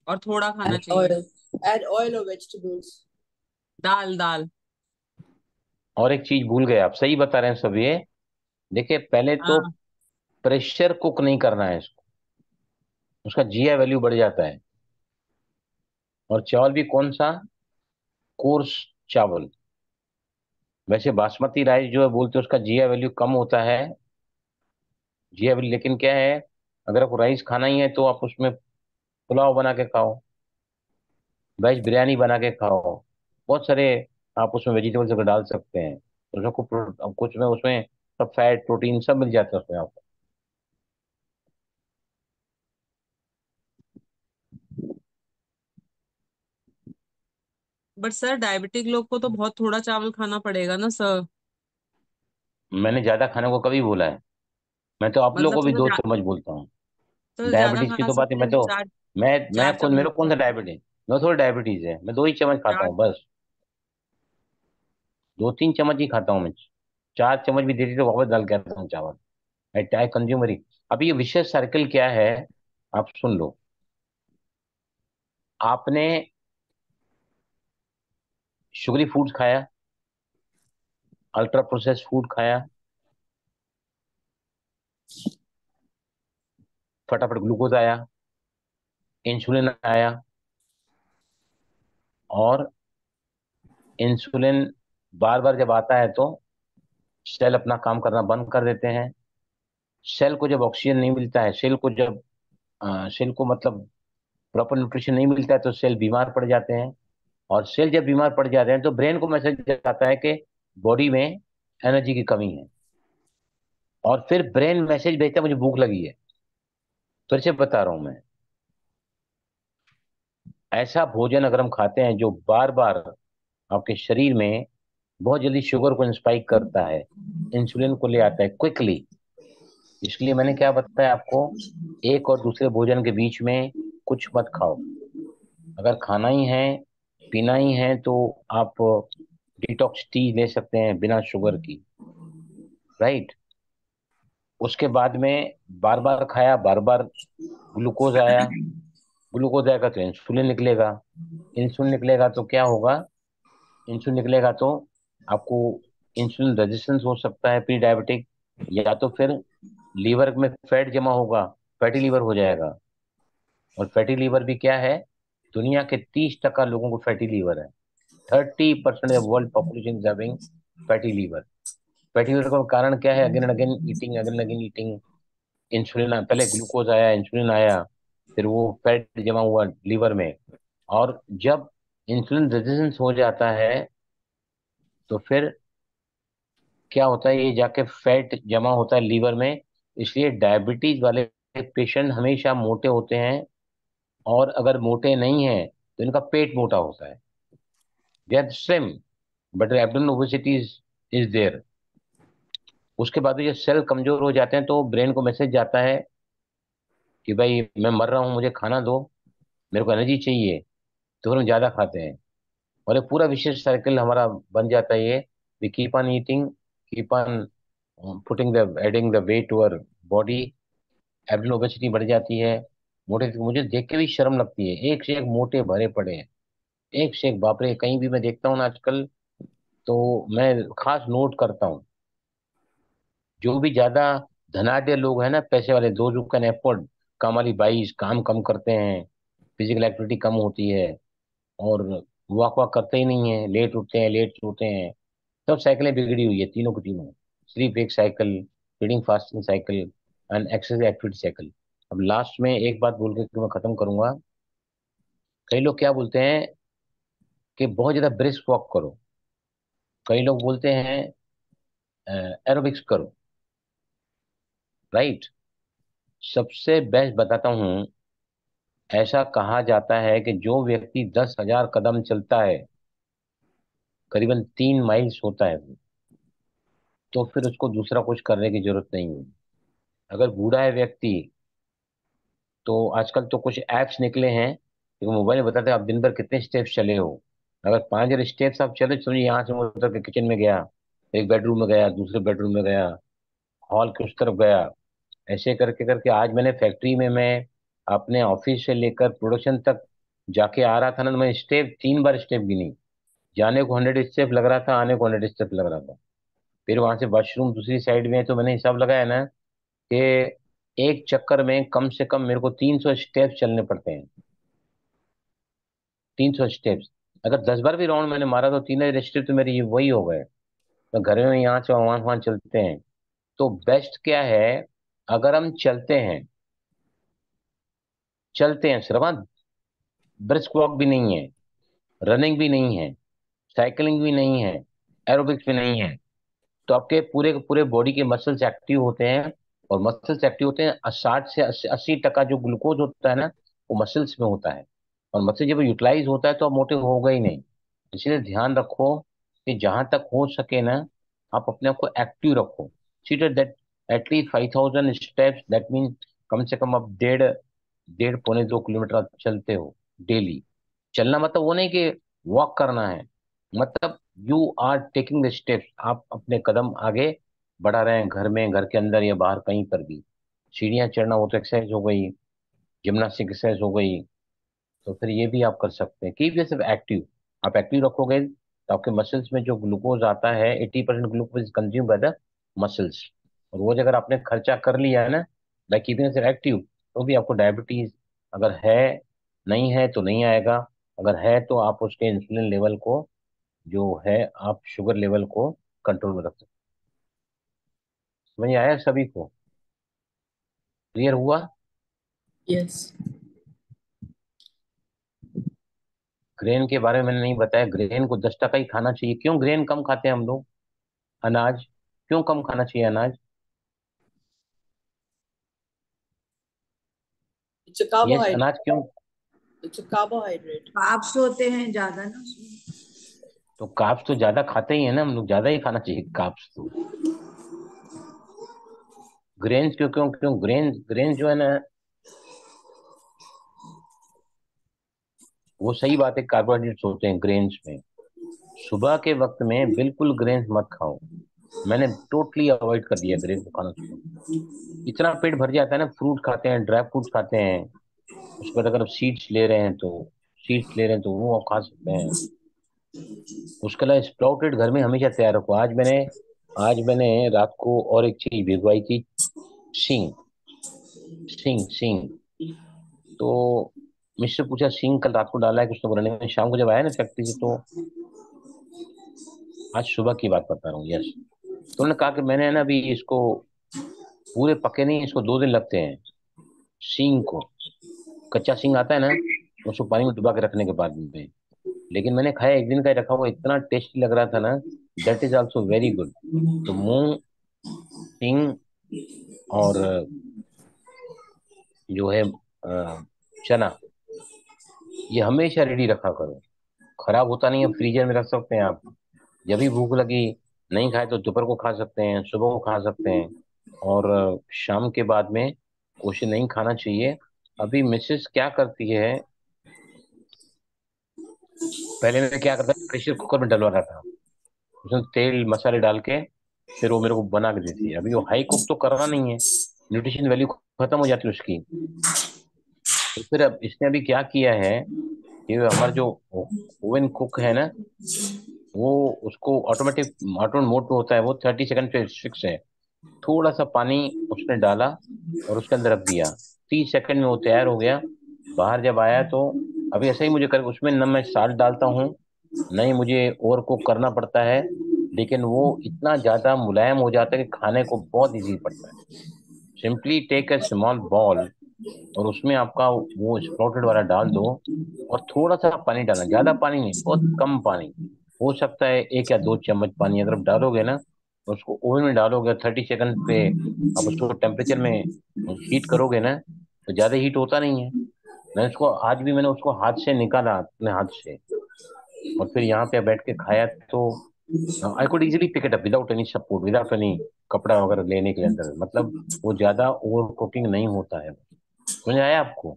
और थोड़ा खाना Add चाहिए। oil. Add oil or vegetables. दाल दाल। और एक चीज भूल गए आप, सही बता रहे हैं सब ये। देखिए पहले तो हाँ। प्रेशर कुक नहीं करना है इसको, उसका जीआई वैल्यू बढ़ जाता है। और चावल भी कौन सा, कोर्स चावल। वैसे बासमती राइस जो है बोलते हैं उसका जीआई वैल्यू कम होता है, जीआई वैल्यू। लेकिन क्या है, अगर आपको राइस खाना ही है तो आप उसमें पुलाव बना के खाओ, वेज बिरयानी बना के खाओ, बहुत सारे आप उसमें वेजिटेबल्स अगर डाल सकते हैं तो उसमें कुछ में उसमें सब फैट प्रोटीन सब मिल जाता है उसमें आपको। बट सर डायबिटिक लोग को तो बहुत थोड़ा चावल खाना पड़ेगा ना सर। मैंने ज्यादा खाने को कभी बोला है? मैं तो आप लोगों मतलब को भी सर 2 चम्मच बोलता हूँ। तो ज्यादा डायबिटीज की खा तो बात है, सकते मैं हैं तो चार, मैं चार मेरे चम्मच। को कौन सा डायबिटीज, मैं थोड़ी डायबिटीज है, मैं 2 ही चम्मच खाता चार। हूँ बस। 2-3 चम्मच ही खाता हूँ मैं। 4 चम्मच भी देती तो वापस डाल के आता हूँ चावल। आई कंज्यूमर ही। अब ये विशेष सर्कल क्या है, आप सुन लो। आपने शुगरी फूड्स खाया, अल्ट्रा प्रोसेस फूड खाया, फटाफट ग्लूकोज आया, इंसुलिन आया, और इंसुलिन बार बार जब आता है तो सेल अपना काम करना बंद कर देते हैं। सेल को जब ऑक्सीजन नहीं मिलता है, सेल को जब सेल को मतलब प्रॉपर न्यूट्रिशन नहीं मिलता है तो सेल बीमार पड़ जाते हैं। और सेल जब बीमार पड़ जाते हैं तो ब्रेन को मैसेज जाता है कि बॉडी में एनर्जी की कमी है। और फिर ब्रेन मैसेज भेजता है मुझे भूख लगी है। फिर से बता रहा हूं मैं, ऐसा भोजन अगर हम खाते हैं जो बार बार आपके शरीर में बहुत जल्दी शुगर को स्पाइक करता है, इंसुलिन को ले आता है क्विकली, इसलिए मैंने क्या बताया आपको, एक और दूसरे भोजन के बीच में कुछ मत खाओ। अगर खाना ही है, पीना ही है, तो आप डिटॉक्स टी ले सकते हैं बिना शुगर की, राइट। उसके बाद में बार बार खाया, बार बार ग्लूकोज आया, ग्लूकोज आएगा तो इंसुलिन निकलेगा, इंसुलिन निकलेगा तो क्या होगा, इंसुलिन निकलेगा तो आपको इंसुलिन रेजिस्टेंस हो सकता है, प्री डायबिटिक। या तो फिर लीवर में फैट जमा होगा, फैटी लीवर हो जाएगा। और फैटी लीवर भी क्या है, दुनिया के 30% लोगों को फैटी लीवर है। 30% of world population is having fatty liver. Fatty liver का कारण क्या है, again and again eating, again and again eating. Insulin, पहले ग्लूकोज आया, इंसुलिन आया, फिर वो फैट जमा हुआ लीवर में। और जब इंसुलिन रेजिस्टेंस हो जाता है तो फिर क्या होता है, ये जाके फैट जमा होता है लीवर में। इसलिए डायबिटीज वाले पेशेंट हमेशा मोटे होते हैं, और अगर मोटे नहीं हैं तो इनका पेट मोटा होता है। They are slim but abdominal obesity is there. उसके बाद ये सेल कमजोर हो जाते हैं तो ब्रेन को मैसेज जाता है कि भाई मैं मर रहा हूँ, मुझे खाना दो, मेरे को एनर्जी चाहिए। तो फिर हम ज्यादा खाते हैं, और ये पूरा विशेष सर्कल हमारा बन जाता है ये। We keep on eating, keep on putting the adding the weight to our body, abdominal obesity बढ़ जाती है। मोटे, मुझे देख के भी शर्म लगती है, एक से एक मोटे भरे पड़े हैं, एक से एक, बाप रे। कहीं भी मैं देखता हूँ ना आजकल, तो मैं खास नोट करता हूँ, जो भी ज्यादा धनाढ्य लोग हैं ना, पैसे वाले, दो यू कैन एफोर्ड, काम वाली बाईस, काम कम करते हैं, फिजिकल एक्टिविटी कम होती है, और वॉक वॉक करते ही नहीं है, लेट उठते हैं, लेट सोते हैं। सब साइकिलें बिगड़ी हुई है तीनों की तीनों। स्लीप एक cycle, feeding fasting cycle, and exercise activity cycle. अब लास्ट में एक बात बोल के मैं खत्म करूंगा। कई लोग क्या बोलते हैं कि बहुत ज्यादा ब्रिस्क वॉक करो, कई लोग बोलते हैं एरोबिक्स करो, राइट। सबसे बेस्ट बताता हूँ, ऐसा कहा जाता है कि जो व्यक्ति 10,000 कदम चलता है, करीबन 3 माइल्स होता है वो, तो फिर उसको दूसरा कुछ करने की जरूरत नहीं है। अगर बूढ़ा है व्यक्ति, तो आजकल तो कुछ ऐप्स निकले हैं जो मोबाइल में बताते हैं आप दिन भर कितने स्टेप्स चले हो। अगर 5,000 स्टेप्स आप चले, समझिए यहाँ से मैं उतर के किचन में गया, एक बेडरूम में गया, दूसरे बेडरूम में गया, हॉल के उस तरफ गया, ऐसे करके करके आज मैंने फैक्ट्री में, मैं अपने ऑफिस से लेकर प्रोडक्शन तक जाके आ रहा था ना, तो मैं स्टेप 3 बार स्टेप गिनी। जाने को 100 स्टेप लग रहा था, आने को 100 स्टेप लग रहा था। फिर वहां से वॉशरूम दूसरी साइड में है, तो मैंने हिसाब लगाया ना कि एक चक्कर में कम से कम मेरे को 300 स्टेप्स चलने पड़ते हैं। 300 स्टेप्स, अगर 10 बार भी राउंड मैंने मारा तो 3 स्टेप तो मेरे ये वही हो गए। तो घर में यहाँ से वहां वहां चलते हैं। तो बेस्ट क्या है, अगर हम चलते हैं सिर्फ, ब्रिस्क वॉक भी नहीं है, रनिंग भी नहीं है, साइकिलिंग भी नहीं है, एरोबिक्स भी नहीं है, तो आपके पूरे के पूरे बॉडी के मसल्स एक्टिव होते हैं। और मसल्स एक्टिव होते हैं, 60 से 80% जो ग्लूकोज होता है ना, वो मसल्स में होता है। और मसल जब यूटिलाइज होता है तो आप मोटे होगा ही नहीं। इसलिए ध्यान रखो कि जहां तक हो सके ना, आप अपने आप को एक्टिव रखो। Seated that at least 5,000 steps, that mean कम से कम आप डेढ़ डेढ़ पौने 2 किलोमीटर आप चलते हो डेली। चलना मतलब वो नहीं कि वॉक करना है, मतलब you are taking the steps, आप अपने कदम आगे बढ़ा रहे हैं, घर में, घर के अंदर या बाहर कहीं पर भी। सीढ़ियाँ चढ़ना वो तो एक्सरसाइज हो गई, जिम्नास्टिक एक्सरसाइज हो गई। तो फिर ये भी आप कर सकते हैं। Keep yourself active. आप एक्टिव रखोगे तो आपके मसल्स में जो ग्लूकोज आता है, 80% glucose is consume by the muscles. और वो अगर आपने खर्चा कर लिया है ना, बाय कीपिंग योरसेल्फ एक्टिव, तो भी आपको डायबिटीज अगर है, नहीं है तो नहीं आएगा। अगर है तो आप उसके इंसुलिन लेवल को, जो है, आप शुगर लेवल को कंट्रोल में रख सकते हैं। समझ आया सभी को? क्लियर हुआ? Yes. ग्रेन के बारे में मैंने नहीं बताया, ग्रेन को 10 टका ही खाना चाहिए। क्यों ग्रेन कम खाते हैं हम लोग? अनाज क्यों कम खाना चाहिए अनाज? It's a yes, carbohydrate. अनाज क्यों? It's a carbohydrate. कार्ब्स होते हैं ज्यादा ना उसमें। तो कार्ब्स तो ज्यादा खाते ही है ना हम लोग, ज्यादा ही खाना चाहिए कार्ब्स तो। ग्रेन्स क्यों क्यों क्यों ग्रेन ग्रेन जो है ना, वो सही बात है, कार्बोहाइड्रेट्स होते हैं ग्रेन्स में। सुबह के वक्त में बिल्कुल ग्रेन्स मत खाओ। मैंने टोटली अवॉइड कर दिया ग्रेन को खाना सुबह। इतना पेट भर जाता है ना, फ्रूट खाते हैं, ड्राई फ्रूट्स खाते हैं, उसके बाद अगर सीड्स ले रहे हैं तो, वो आप खा सकते हैं। उसके अलावा स्प्राउटेड घर में हमेशा तैयार रखो। आज मैंने रात को और एक चीज भिगवाई थी, सींग। सींग सींग तो मुझसे पूछा, सींग कल रात को डाला है कुछ तो बोला नहीं। मैं शाम को जब आया ना फैक्ट्री से, तो आज सुबह की बात बता रहा हूँ, यस। तो उन्होंने कहा कि मैंने है ना अभी इसको, पूरे पके नहीं, इसको 2 दिन लगते हैं सींग को। कच्चा सींग आता है ना, उसको पानी में डुबा के रखने के बाद में। लेकिन मैंने खाया, एक दिन का ही रखा हुआ, इतना टेस्टी लग रहा था ना, that is also very good. तो मूंग, सींग और जो है चना, ये हमेशा रेडी रखा करो। खराब होता नहीं है, फ्रीजर में रख सकते हैं आप। जब भी भूख लगी, नहीं खाए तो दोपहर को खा सकते हैं, सुबह को खा सकते हैं। और शाम के बाद में उसे नहीं खाना चाहिए। अभी मिसेस क्या करती है, पहले मैं क्या करता था, प्रेशर कुकर में डलवा रहा था, उसमें तेल मसाले डाल के, फिर वो मेरे को बना के देती है। अभी वो हाई कुक तो करना नहीं है, न्यूट्रिशन वैल्यू खत्म हो जाती है उसकी। तो फिर अब इसने अभी क्या किया है, कि हमारा जो ओवन कुक है ना, वो, उसको ऑटोमेटिक मोड पे होता है, वो 30 सेकंड पे फिक्स है। थोड़ा सा पानी उसने डाला और उसके अंदर रख दिया, 30 सेकंड में वो तैयार हो गया। बाहर जब आया तो अभी ऐसा ही मुझे कर, उसमें न मैं साल्ट डालता हूँ, नहीं मुझे ओवर कुक करना पड़ता है, लेकिन वो इतना ज्यादा मुलायम हो जाता है कि खाने को बहुत इजी पड़ता है। Simply take a small ball, और उसमें आपका वो स्प्राउटेड वाला डाल दो, और थोड़ा सा पानी डालना, ज्यादा पानी नहीं, बहुत कम पानी। हो सकता है 1 या 2 चम्मच पानी अगर आप डालोगे ना, उसको ओवन में डालोगे 30 सेकंड पे, आप उसको टेम्परेचर में हीट करोगे ना, तो ज्यादा हीट होता नहीं है। मैंने उसको आज भी मैंने उसको हाथ से निकाला, अपने हाथ से, और फिर यहाँ पे बैठ के खाया, तो I could easily pick it up without any support, without any कपड़ा वगैरह लेने के लिए अंदर। मतलब वो ज्यादा ओवर कुकिंग नहीं होता है। समझ आया आपको?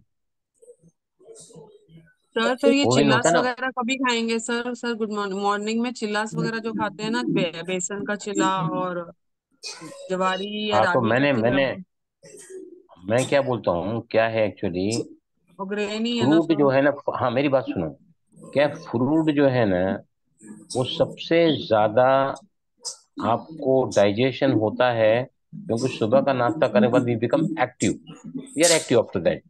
सर फिर ये ओवन होता चिल्लास है ना। वगैरह कभी खाएंगे sir? Sir good morning, morning में चिल्लास वगैरह जो खाते हैं ना, बेसन का चिल्ला और ज्वारी या हाँ तो रागी का मैंने चिल्ला, मैंने मैं क्या बोलता हूँ, क्या है एक्चुअली, और ग्रेन ही है ना फ्रूट सर। जो है ना, हाँ मेरी बात सुनो, क्या फ्रूट जो है ना, वो सबसे ज्यादा आपको डाइजेशन होता है, क्योंकि सुबह का नाश्ता करने के बाद we become active, we are active after that.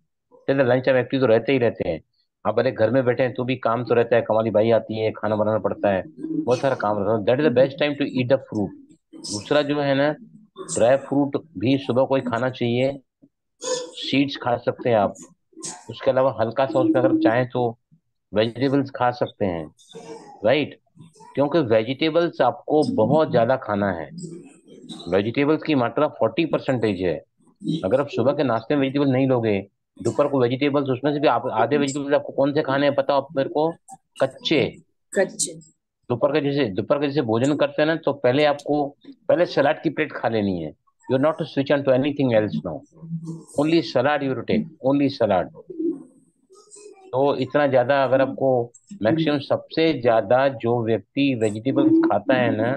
चलो लंच टाइम एक्टिव तो रहते ही रहते हैं। आप अरे घर में बैठे हैं तो भी काम तो रहता है, कमाली बाई आती है, खाना बनाना पड़ता है, बहुत सारा काम रहता है। That is the best time to eat the fruit. दूसरा जो है ना, ड्राई फ्रूट भी सुबह कोई खाना चाहिए, सीड्स खा सकते हैं आप। उसके अलावा हल्का सा उसमें अगर चाहें तो वेजिटेबल्स खा सकते हैं, राइट? क्योंकि वेजिटेबल्स आपको बहुत ज्यादा खाना है। वेजिटेबल्स की मात्रा 40% है। अगर आप सुबह के नाश्ते में वेजिटेबल नहीं लोगे, दोपहर को वेजिटेबल्स, उसमें से भी आप आधे वेजिटेबल्स आपको कौन से खाने हैं पता हो आप मेरे को? कच्चे। कच्चे। दोपहर के जैसे भोजन करते हैं ना, तो पहले आपको पहले सलाद की प्लेट खा लेनी है। You are not to switch on to anything else now, only salad you to take, only salad. तो इतना ज्यादा अगर आपको, मैक्सिमम सबसे ज्यादा जो व्यक्ति वेजिटेबल्स खाता है ना,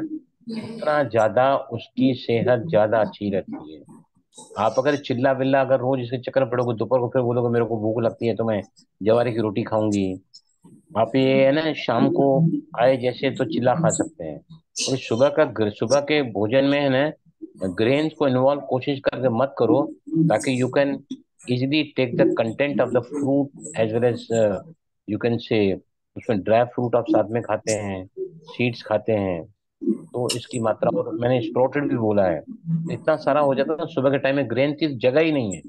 उतना ज्यादा उसकी सेहत ज्यादा अच्छी रहती है। आप अगर चिल्ला बिल्ला अगर रोज इसके चक्कर में पड़ोगे, दोपहर को फिर बोलोगे मेरे को भूख लगती है तो मैं जवारी की रोटी खाऊंगी, आप ये है ना शाम को आए जैसे तो चिल्ला खा सकते हैं। और सुबह के भोजन में है ना, ग्रेन्स को इन्वॉल्व कोशिश करके मत करो, ताकि you can easily take the content of the fruit as well as, you can say, उसमें ड्राई फ्रूट आप साथ में खाते हैं, सीड्स खाते हैं, तो इसकी मात्रा, और मैंने स्प्रोटेड भी बोला है, इतना सारा हो जाता है ना सुबह के टाइम में। ग्रेन की जगह ही नहीं है,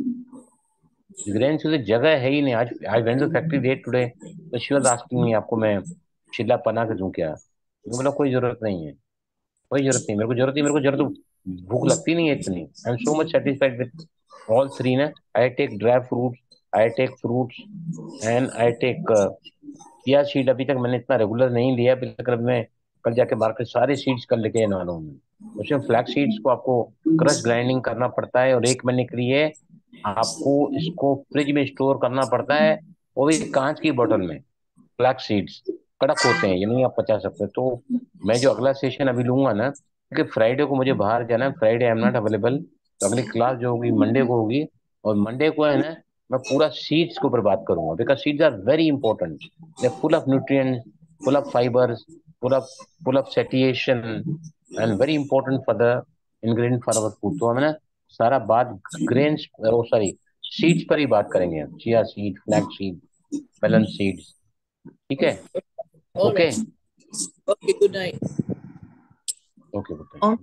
ग्रेन की जगह है ही नहीं। आज I went to factory late today, तो शी वाज आस्किंग मी आपको मैं चिल्ला बना के दूं क्या? मैंने बोला कोई जरूरत नहीं है, कोई जरूरत नहीं, मेरे को जरूरत तो भूख लगती नहीं है इतनी। I am so much satisfied with all three ना। I take dry fruits, I take fruits, and I take chia seed. अभी तक मैंने इतना रेगुलर नहीं लिया, लेकिन अब मैं कल जाके मार्केट सारे सीड्स कल लेके आने वाला हूँ। उसमें फ्लैक्स सीड्स को आपको क्रश ग्राइंडिंग करना पड़ता है, और 1 महीने के लिए आपको इसको फ्रिज में स्टोर करना पड़ता है, वो भी कांच की बोतल में। फ्लैक्स सीड्स कड़क होते हैं, ये नहीं आप पचा सकते। तो मैं जो अगला सेशन अभी लूंगा ना, क्योंकि फ्राइडे को मुझे बाहर जाना है, Friday I am not available, तो अगली क्लास जो होगी मंडे को होगी। और मंडे को है ना, मैं पूरा सीड्स के ऊपर बात करूंगा, because seeds are very important, they full of nutrients, full of fibres, full of satiation, and very important for the ingredient for our food. तो हम ना सारा बात ग्रेन्स, सॉरी, सीड्स पर ही बात करेंगे हम, chia seed, flax seed, melon seeds. ठीक है? All okay right. Okay, good night. Okay, बताइए।